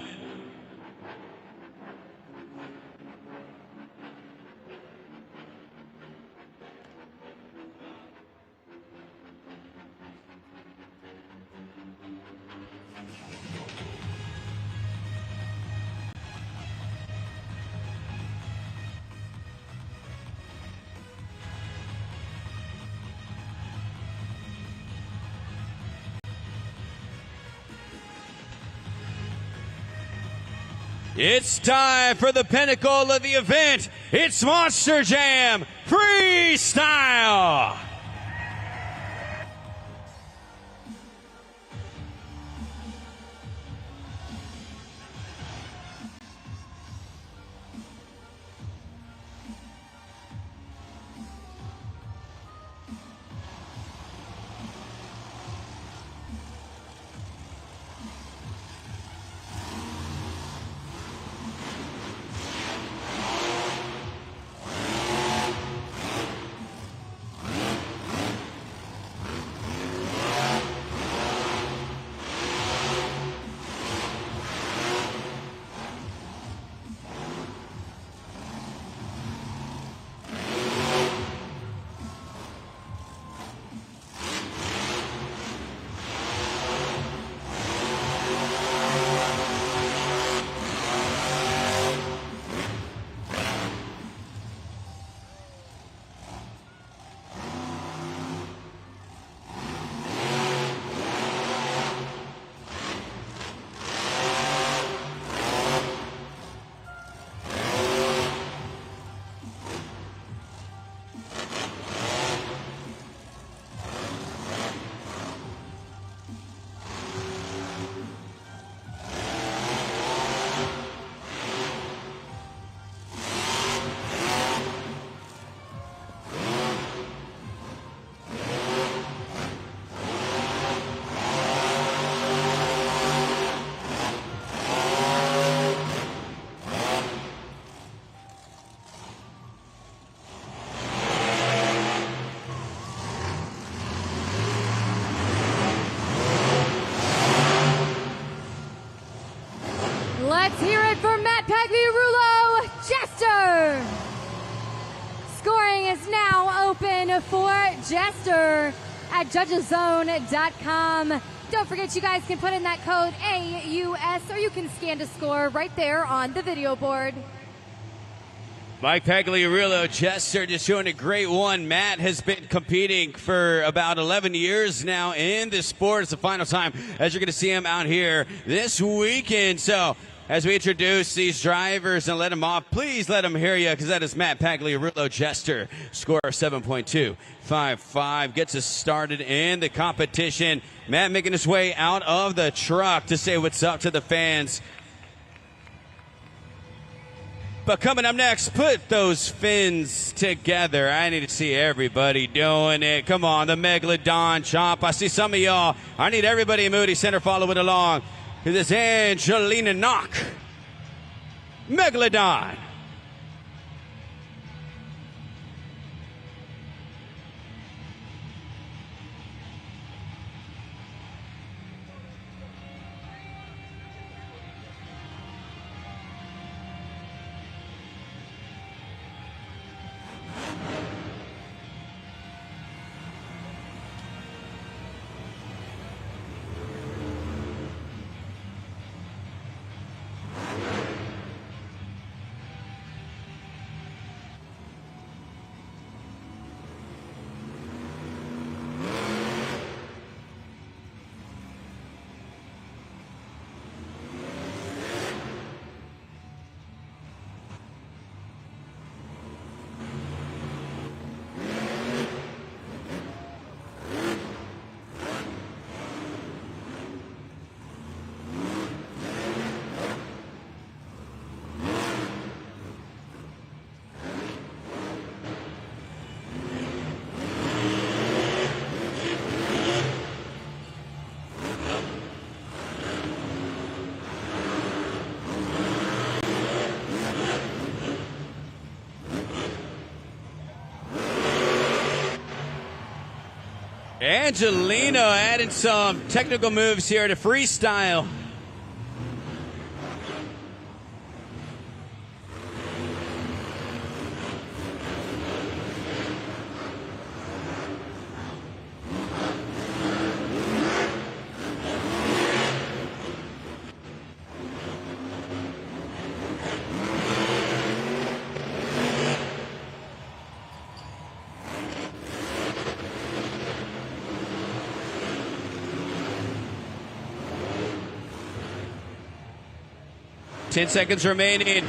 S7: It's time for the pinnacle of the event. It's Monster Jam Freestyle.
S4: Let's hear it for Matt Pagliarulo, Jester. Scoring is now open for Jester at judgeszone.com. Don't forget, you guys can put in that code AUS, or you can scan to score right there on the video board.
S7: Mike Pagliarulo, Jester, just showing a great one. Matt has been competing for about 11 years now in this sport. It's the final time as you're going to see him out here this weekend. So as we introduce these drivers and let them off, please let them hear you, because that is Matt Pagliarulo, Jester. Score of 7.255 gets us started in the competition. Matt making his way out of the truck to say what's up to the fans. But coming up next, put those fins together. I need to see everybody doing it. Come on, the Megalodon chomp. I see some of y'all. I need everybody in Moody Center following along to this Angelina knock. Megalodon. Angelina adding some technical moves here to freestyle. Ten seconds remaining.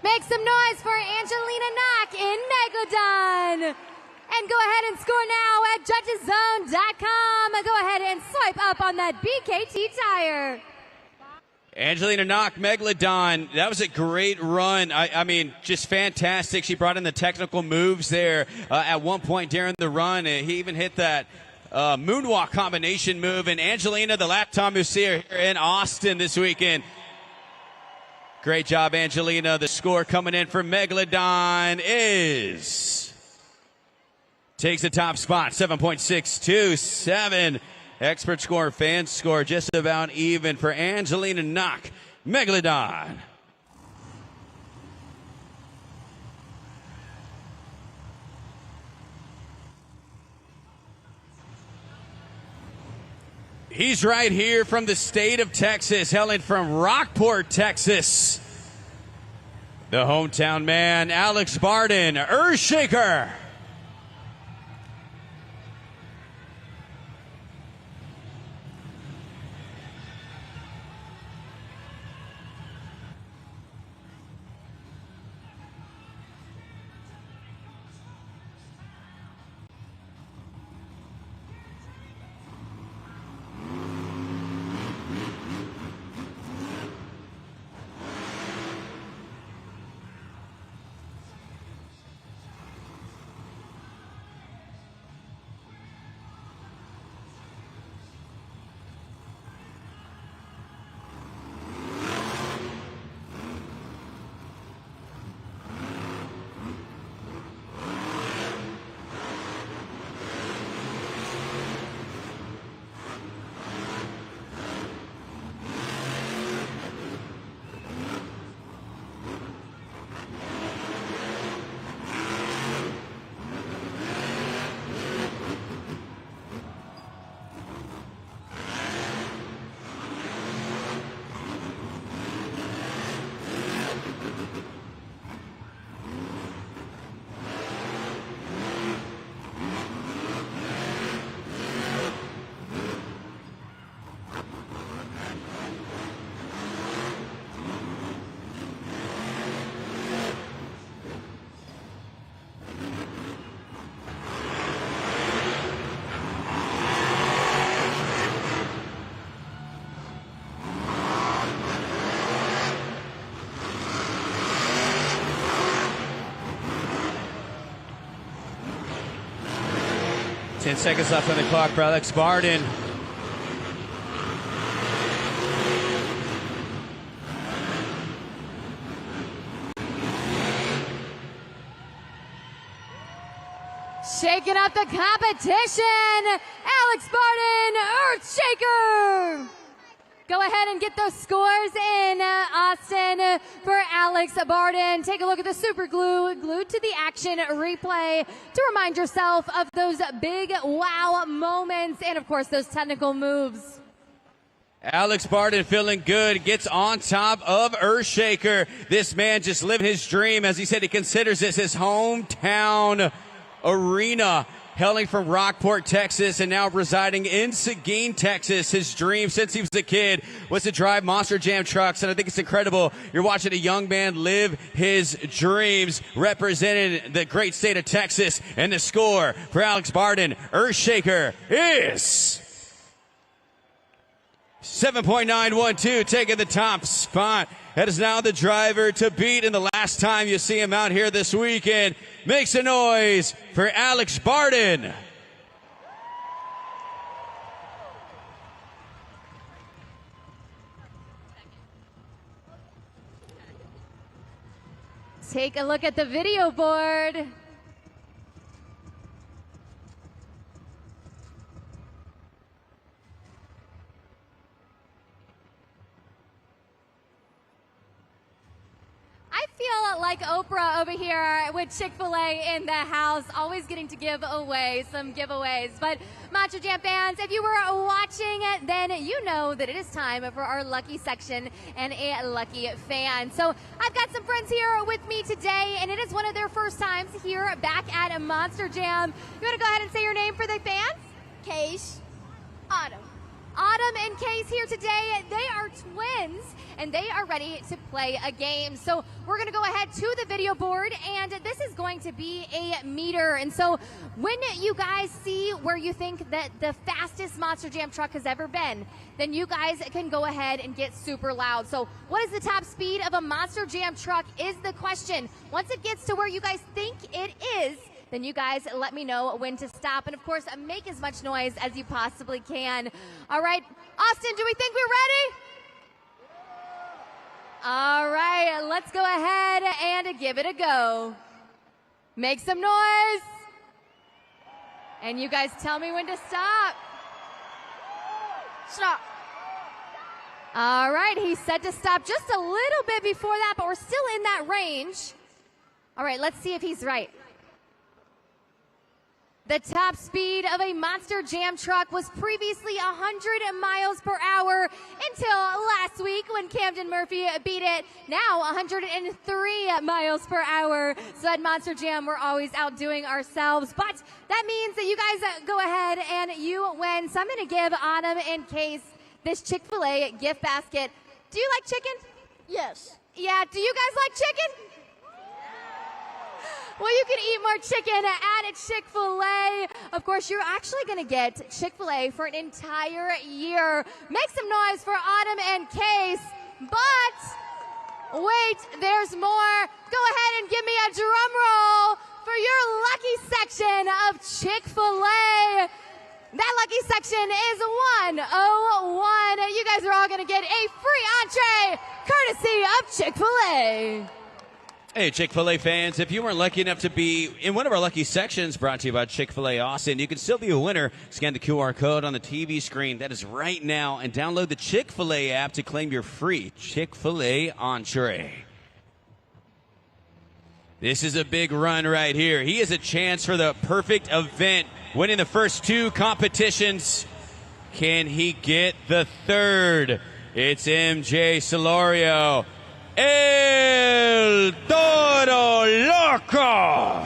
S4: Make some noise for Angelina Knock in Megalodon. And go ahead and score now at judgeszone.com. Go ahead and swipe up on that BKT tire.
S7: Angelina Knock, Megalodon, that was a great run. I mean, just fantastic. She brought in the technical moves there at one point during the run. He even hit that moonwalk combination move. And Angelina, the last time you see her here in Austin this weekend. Great job, Angelina. The score coming in for Megalodon is... takes the top spot, 7.627. Expert score, fan score, just about even for Angelina Knock, Megalodon. He's right here from the state of Texas, hailing from Rockport, Texas. The hometown man, Alex Barden, Earthshaker. 10 seconds left on the clock for Alex Barden.
S4: Shaking up the competition, Alex Barden, Earthshaker. Go ahead and get those scores in, Austin, for Alex Barden. Take a look at the super glue glued to the action replay to remind yourself of those big wow moments and, of course, those technical moves.
S7: Alex Barden feeling good, gets on top of Earthshaker. This man just living his dream. As he said, he considers this his hometown arena. Hailing from Rockport, Texas, and now residing in Seguin, Texas. His dream since he was a kid was to drive Monster Jam trucks, and I think it's incredible. You're watching a young man live his dreams, representing the great state of Texas. And the score for Alex Barden, Earthshaker, is 7.912, taking the top spot. That is now the driver to beat, and the last time you see him out here this weekend. Make some noise for Alex Barden.
S4: Take a look at the video board. I feel like Oprah over here with Chick-fil-A in the house, always getting to give away some giveaways. But Monster Jam fans, if you were watching it, then you know that it is time for our lucky section and a lucky fan. So I've got some friends here with me today, and it is one of their first times here back at Monster Jam. You want to go ahead and say your name for the fans?
S5: Case. Autumn.
S4: Autumn and Case here today. They are twins, and they are ready to play a game. So we're going to go ahead to the video board, and this is going to be a meter. And so when you guys see where you think that the fastest Monster Jam truck has ever been, then you guys can go ahead and get super loud. So what is the top speed of a Monster Jam truck is the question. Once it gets to where you guys think it is, then you guys let me know when to stop. And, of course, make as much noise as you possibly can. All right, Austin, do we think we're ready? All right, let's go ahead and give it a go. Make some noise. And you guys tell me when to stop.
S5: Stop.
S4: All right, he's set to stop just a little bit before that, but we're still in that range. All right, let's see if he's right. The top speed of a Monster Jam truck was previously 100 miles per hour until last week when Camden Murphy beat it. Now 103 miles per hour. So at Monster Jam, we're always outdoing ourselves. But that means that you guys go ahead and you win. So I'm going to give Autumn and Case this Chick-fil-A gift basket. Do you like chicken?
S5: Yes.
S4: Yeah, do you guys like chicken? Well, you can eat more chicken at Chick-fil-A. Of course, you're actually going to get Chick-fil-A for an entire year. Make some noise for Autumn and Case. But wait, there's more. Go ahead and give me a drum roll for your lucky section of Chick-fil-A. That lucky section is 101. You guys are all going to get a free entree courtesy of Chick-fil-A.
S7: Hey, Chick-fil-A fans, if you weren't lucky enough to be in one of our lucky sections brought to you by Chick-fil-A Austin, you can still be a winner. Scan the QR code on the TV screen. That is right now. And download the Chick-fil-A app to claim your free Chick-fil-A entree. This is a big run right here. He has a chance for the perfect event, winning the first two competitions. Can he get the third? It's MJ Solorio. El Toro Loco.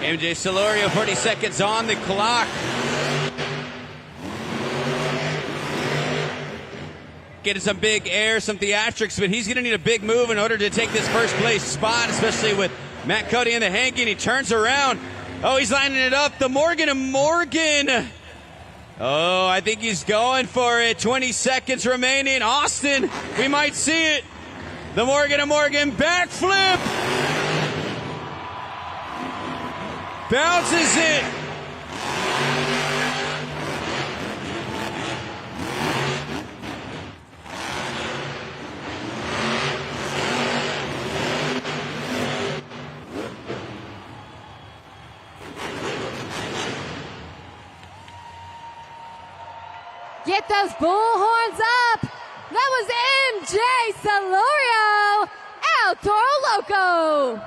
S7: MJ Solorio, 40 seconds on the clock. Getting some big air, some theatrics, but he's going to need a big move in order to take this first place spot, especially with Matt Cody in the hanky, and he turns around. Oh, he's lining it up. The Morgan & Morgan. Oh, I think he's going for it. 20 seconds remaining. Austin, we might see it. The Morgan & Morgan backflip. Bounces it.
S4: Get those bullhorns up. That was MJ Solorio, El Toro Loco.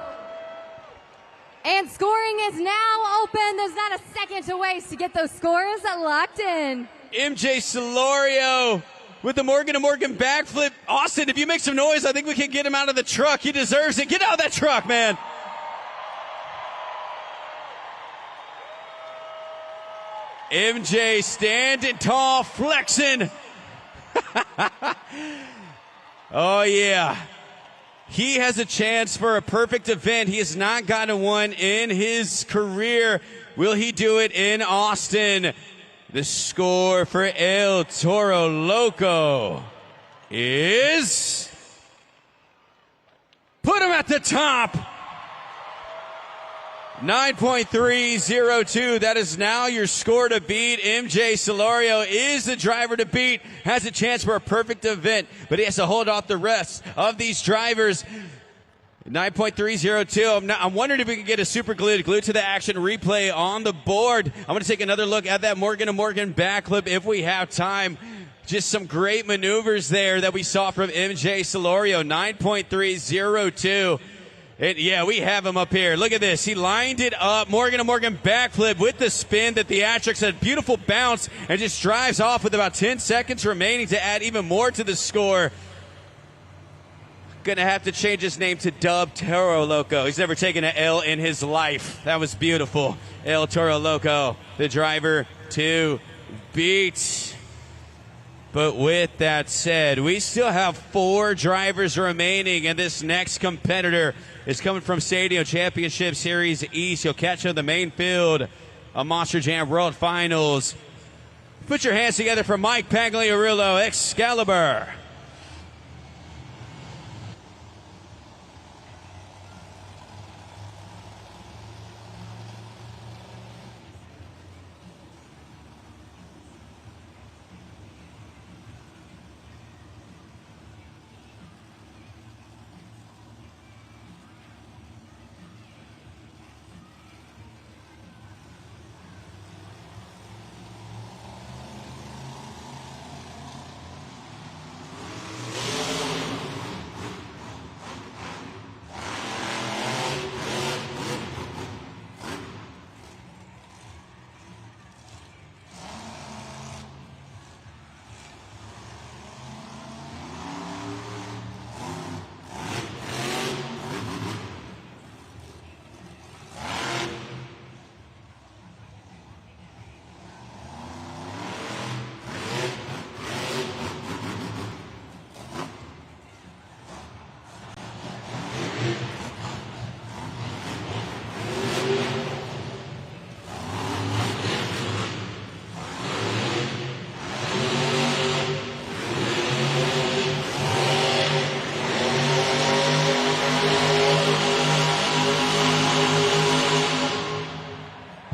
S4: And scoring is now open. There's not a second to waste to get those scores locked in.
S7: MJ Solorio with the Morgan & Morgan backflip. Austin, if you make some noise, I think we can get him out of the truck. He deserves it. Get out of that truck, man. MJ standing tall, flexing. Oh, yeah. He has a chance for a perfect event. He has not gotten one in his career. Will he do it in Austin? The score for El Toro Loco is... Put him at the top. 9.302. That is now your score to beat. MJ Solorio is the driver to beat. Has a chance for a perfect event, but he has to hold off the rest of these drivers. 9.302. I'm wondering if we can get a super glued to the action replay on the board. I'm going to take another look at that Morgan & Morgan backflip if we have time. Just some great maneuvers there that we saw from MJ Solorio. 9.302. Yeah, we have him up here. Look at this. He lined it up. Morgan & Morgan backflip with the spin, the theatrics, a beautiful bounce, and just drives off with about 10 seconds remaining to add even more to the score. Gonna have to change his name to Dub Toro Loco. He's never taken an L in his life. That was beautiful. El Toro Loco, the driver to beat. But with that said, we still have 4 drivers remaining, and this next competitor is coming from Stadium Championship Series East. You'll catch him in the main field of Monster Jam World Finals. Put your hands together for Mike Pagliarulo, Excalibur.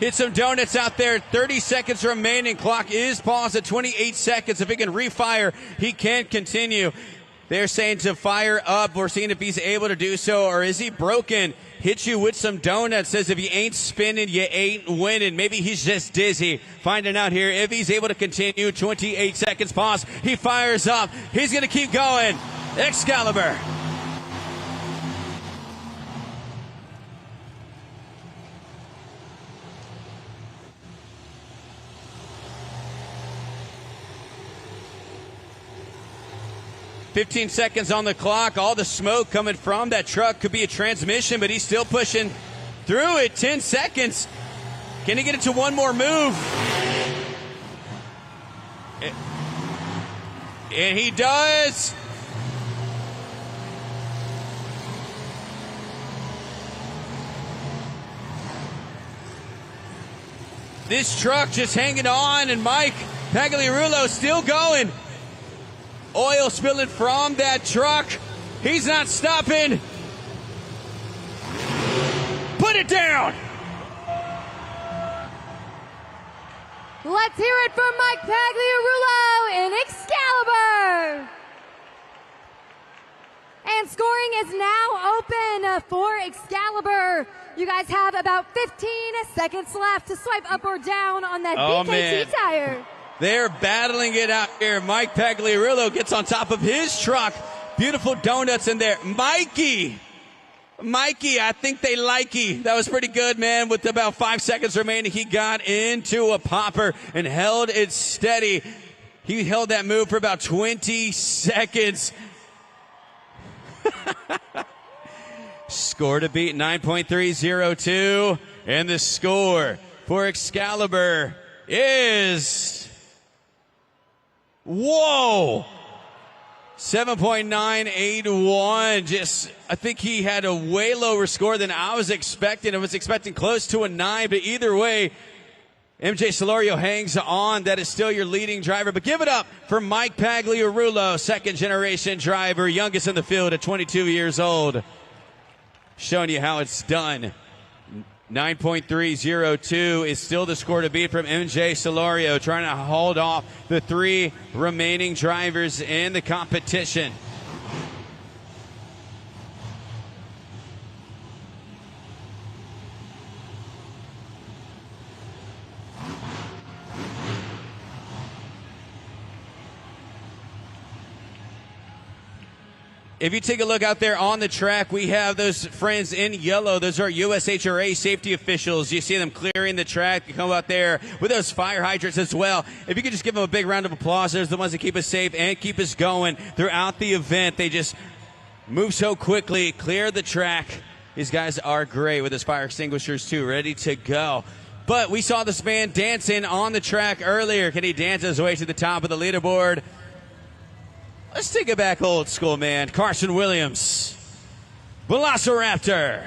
S7: Hit some donuts out there. 30 seconds remaining. Clock is paused at 28 seconds. If he can refire, he can continue. They're saying to fire up. We're seeing if he's able to do so, or is he broken? Hit you with some donuts. Says if you ain't spinning, you ain't winning. Maybe he's just dizzy. Finding out here if he's able to continue. 28 seconds pause. He fires up. He's going to keep going. Excalibur. 15 seconds on the clock. All the smoke coming from that truck could be a transmission, but he's still pushing. through it, 10 seconds. Can he get it to one more move? And he does. This truck just hanging on, and Mike Pagliarulo still going. Oil spilling from that truck. He's not stopping. Put it down.
S4: Let's hear it from Mike Pagliarulo in Excalibur. And scoring is now open for Excalibur. You guys have about 15 seconds left to swipe up or down on that BKT tire.
S7: They're battling it out here. Mike Pagliarulo gets on top of his truck. Beautiful donuts in there. Mikey, I think they like you. That was pretty good, man. With about 5 seconds remaining, he got into a popper and held it steady. He held that move for about 20 seconds. Score to beat 9.302. And the score for Excalibur is, whoa, 7.981. I think he had a way lower score than I was expecting. I was expecting close to a 9, but either way, MJ Solorio hangs on. That is still your leading driver. But give it up for Mike Pagliarulo, second-generation driver, youngest in the field at 22 years old. Showing you how it's done. 9.302 is still the score to beat from MJ Solorio, trying to hold off the 3 remaining drivers in the competition. If you take a look out there on the track, we have those friends in yellow. Those are USHRA safety officials. You see them clearing the track. You come out there with those fire hydrants as well. If you could just give them a big round of applause. There's the ones that keep us safe and keep us going throughout the event. They just move so quickly, clear the track. These guys are great with those fire extinguishers too, ready to go. But we saw this man dancing on the track earlier. Can he dance his way to the top of the leaderboard? Let's take it back old school, man. Carson Williams, Velociraptor.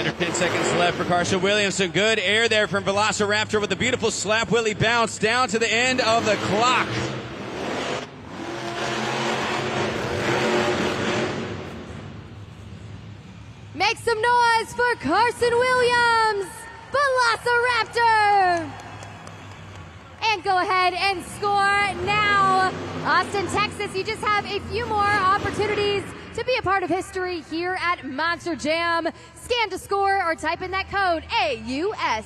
S7: Under 10 seconds left for Carson Williams. Some good air there from Velociraptor with a beautiful slap wheelie bounce down to the end of the clock.
S4: Make some noise for Carson Williams, Velociraptor. And go ahead and score now. Austin, Texas, you just have a few more opportunities to be a part of history here at Monster Jam. Scan to score or type in that code AUS.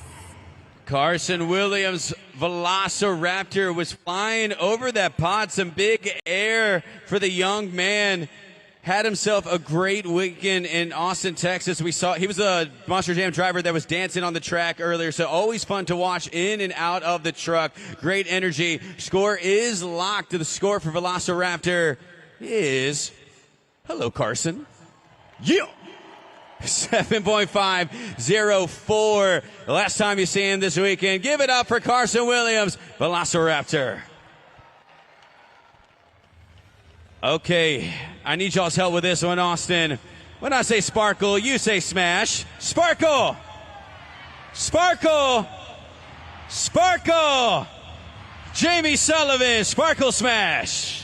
S7: Carson Williams, Velociraptor, was flying over that pod. Some big air for the young man. had himself a great weekend in Austin, Texas. We saw he was a Monster Jam driver that was dancing on the track earlier, so always fun to watch in and out of the truck. Great energy. Score is locked. The score for Velociraptor is, hello, Carson. Yeah. 7.504. The last time you see him this weekend. Give it up for Carson Williams, Velociraptor. Okay, I need y'all's help with this one, Austin. When I say sparkle, you say smash. Sparkle! Sparkle! Sparkle! Jamie Sullivan, sparkle smash.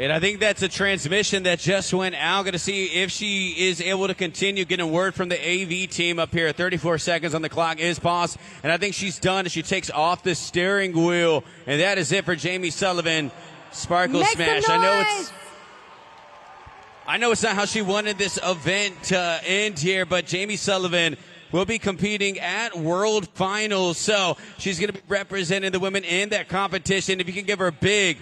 S7: And I think that's a transmission that just went out. Going to see if she is able to continue getting word from the AV team up here. 34 seconds on the clock is paused. And I think she's done as she takes off the steering wheel. And that is it for Jamie Sullivan. Sparkle
S4: Make
S7: smash.
S4: some
S7: I know it's not how she wanted this event to end here, but Jamie Sullivan will be competing at World Finals. So she's going to be representing the women in that competition. If you can give her a big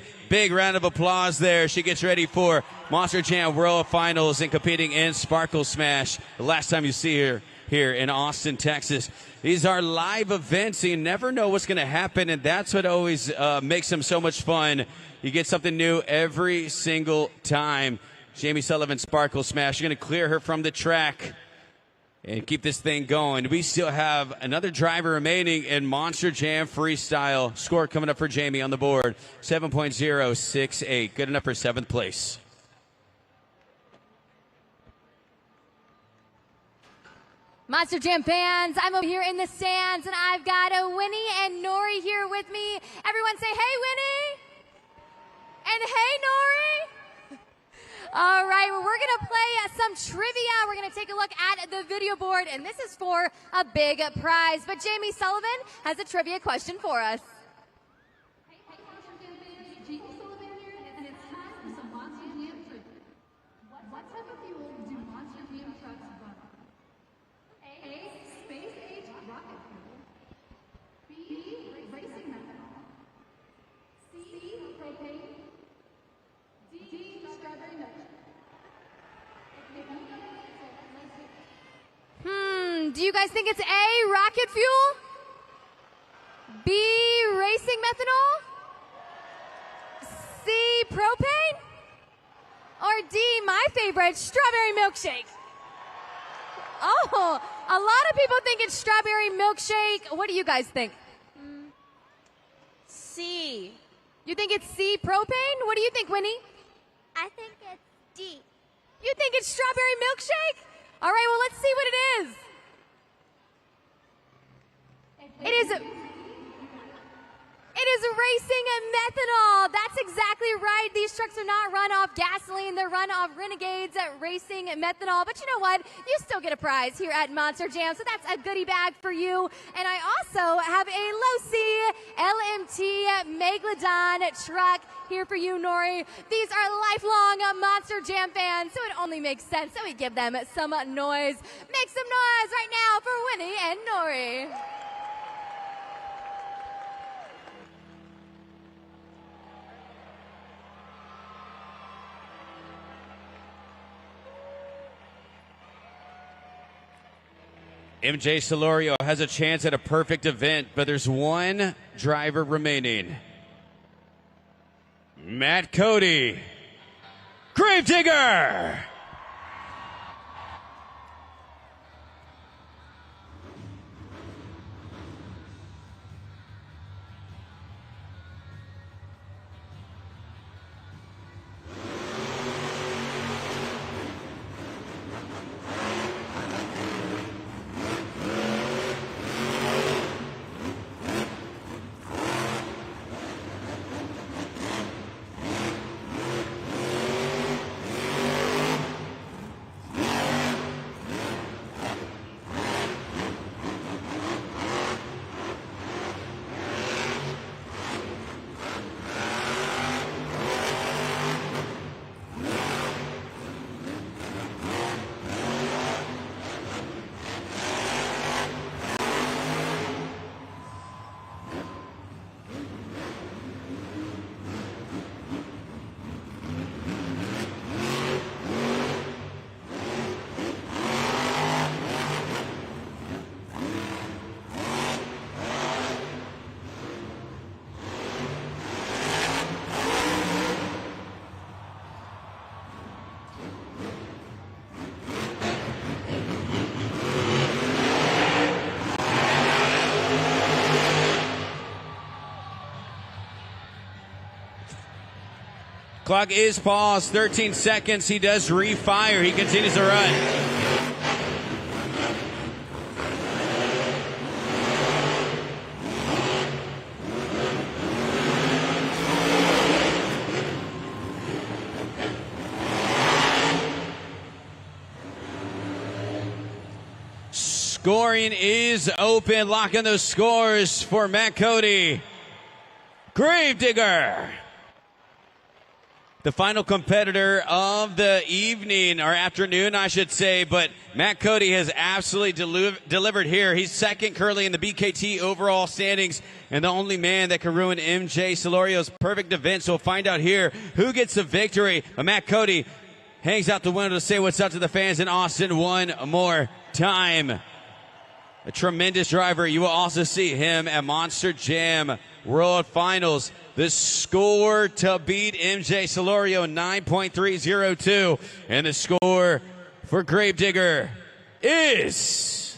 S7: round of applause there. She gets ready for Monster Jam World Finals and competing in Sparkle Smash. The last time you see her here in Austin, Texas. These are live events, so you never know what's going to happen, and that's what always makes them so much fun. You get something new every single time. Jamie Sullivan, Sparkle Smash. You're going to clear her from the track and keep this thing going. We still have another driver remaining in Monster Jam Freestyle. Score coming up for Jamie on the board, 7.068. Good enough for 7th place.
S4: Monster Jam fans, I'm over here in the stands, and I've got Winnie and Nori here with me. Everyone say, hey, Winnie! And hey, Nori! All right, well, we're going to play some trivia. We're going to take a look at the video board, and this is for a big prize. But Jamie Sullivan has a trivia question for us.
S9: Hey, Monster Jam fans, Jamie Sullivan here, and it's time for some Monster Jam trivia. What type of fuel do Monster Jam trucks run on? A, space-age rocket fuel. B, racing methanol. C, propane. D, strawberry milkshake.
S4: Do you guys think it's A, rocket fuel? B, racing methanol? C, propane? Or D, my favorite, strawberry milkshake? Oh, a lot of people think it's strawberry milkshake. What do you guys think?
S5: C.
S4: You think it's C, propane? What do you think, Winnie?
S5: I think it's D.
S4: You think it's strawberry milkshake? All right, well, let's see what it is. It is racing methanol. That's exactly right. These trucks are not run off gasoline. They're run off Renegades racing methanol. But you know what? You still get a prize here at Monster Jam. So that's a goodie bag for you. And I also have a low-C LMT Megalodon truck here for you, Nori. These are lifelong Monster Jam fans, so it only makes sense that we give them some noise. Make some noise right now for Winnie and Nori.
S7: MJ Solorio has a chance at a perfect event, but there's one driver remaining. Matt Cody, Gravedigger. Clock is paused, 13 seconds. He does refire. He continues to run. Scoring is open. Locking those scores for Matt Cody. Gravedigger, the final competitor of the evening, or afternoon, I should say, but Matt Cody has absolutely delivered here. He's second currently in the BKT overall standings, and the only man that can ruin MJ Solorio's perfect event. So we'll find out here who gets the victory. But Matt Cody hangs out the window to say what's up to the fans in Austin one more time. A tremendous driver. You will also see him at Monster Jam World Finals. The score to beat MJ Solorio, 9.302. And the score for Gravedigger is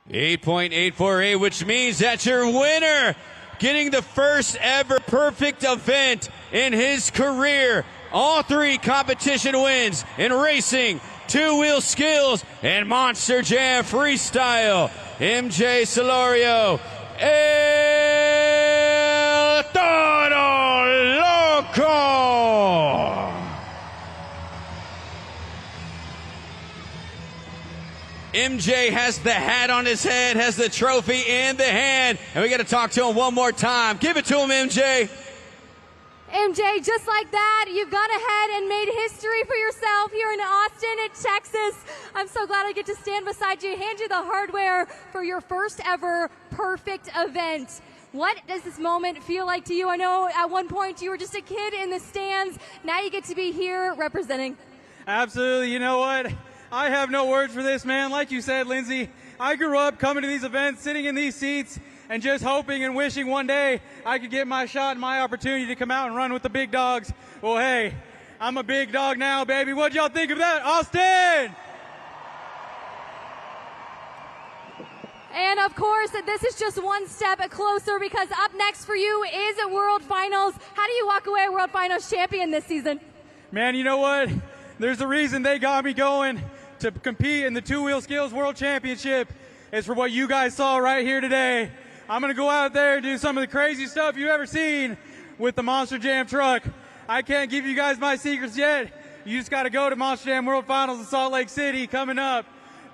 S7: 8.848, which means that your winner, getting the first ever perfect event in his career. All three competition wins in racing, two-wheel skills, and Monster Jam freestyle. MJ Solorio, El Toro Loco. MJ has the hat on his head, has the trophy in the hand, and we got to talk to him one more time. Give it to him, MJ.
S4: MJ, just like that, you've gone ahead and made history for yourself here in Austin, Texas. I'm so glad I get to stand beside you, hand you the hardware for your first ever perfect event. What does this moment feel like to you? I know at one point you were just a kid in the stands. Now you get to be here representing.
S8: Absolutely. You know what? I have no words for this, man. Like you said, Lindsay, I grew up coming to these events, sitting in these seats, and just hoping and wishing one day I could get my shot and my opportunity to come out and run with the big dogs. Well, hey, I'm a big dog now, baby. What'd y'all think of that, Austin?
S4: And of course, this is just one step closer, because up next for you is a World Finals. How do you walk away a World Finals champion this season?
S8: Man, you know what? There's a reason they got me going to compete in the Two-Wheel Skills World Championship. It's for what you guys saw right here today. I'm going to go out there and do some of the crazy stuff you've ever seen with the Monster Jam truck. I can't give you guys my secrets yet. You just got to go to Monster Jam World Finals in Salt Lake City coming up.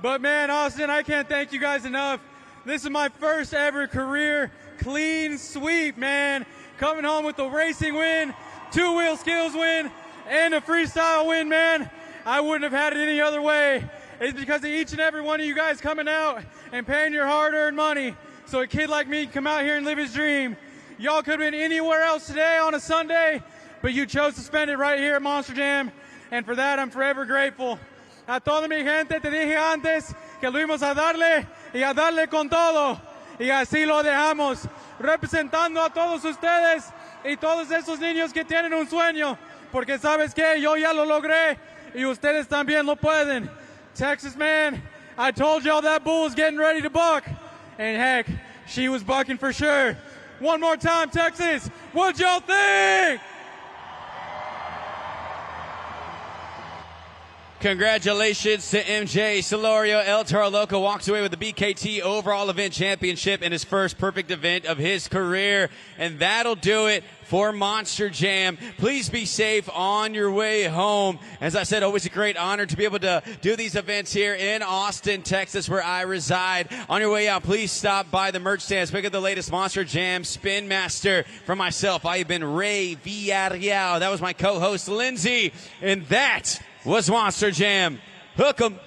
S8: But man, Austin, I can't thank you guys enough. This is my first ever career clean sweep, man. Coming home with the racing win, two-wheel skills win, and a freestyle win, man. I wouldn't have had it any other way. It's because of each and every one of you guys coming out and paying your hard-earned money so a kid like me can come out here and live his dream. Y'all could have been anywhere else today on a Sunday, but you chose to spend it right here at Monster Jam, and for that I'm forever grateful. A toda mi gente te dije antes que que lo íbamos a darle con todo. Y así lo dejamos, representando a todos ustedes y todos esos niños que tienen un sueño. Porque sabes qué, yo ya lo logré y ustedes también lo pueden. Texas, man, I told y'all that bull's getting ready to buck. And heck, she was bucking for sure. One more time, Texas, what'd y'all think?
S7: Congratulations to MJ Solorio. El Toro Loco walks away with the BKT Overall Event Championship in his first perfect event of his career. And that'll do it for Monster Jam. Please be safe on your way home. As I said, always a great honor to be able to do these events here in Austin, Texas, where I reside. On your way out, please stop by the merch stands. Pick up the latest Monster Jam Spin Master. For myself, I have been Ray Villarreal. That was my co-host, Lindsay. And that was Monster Jam. Hook 'em.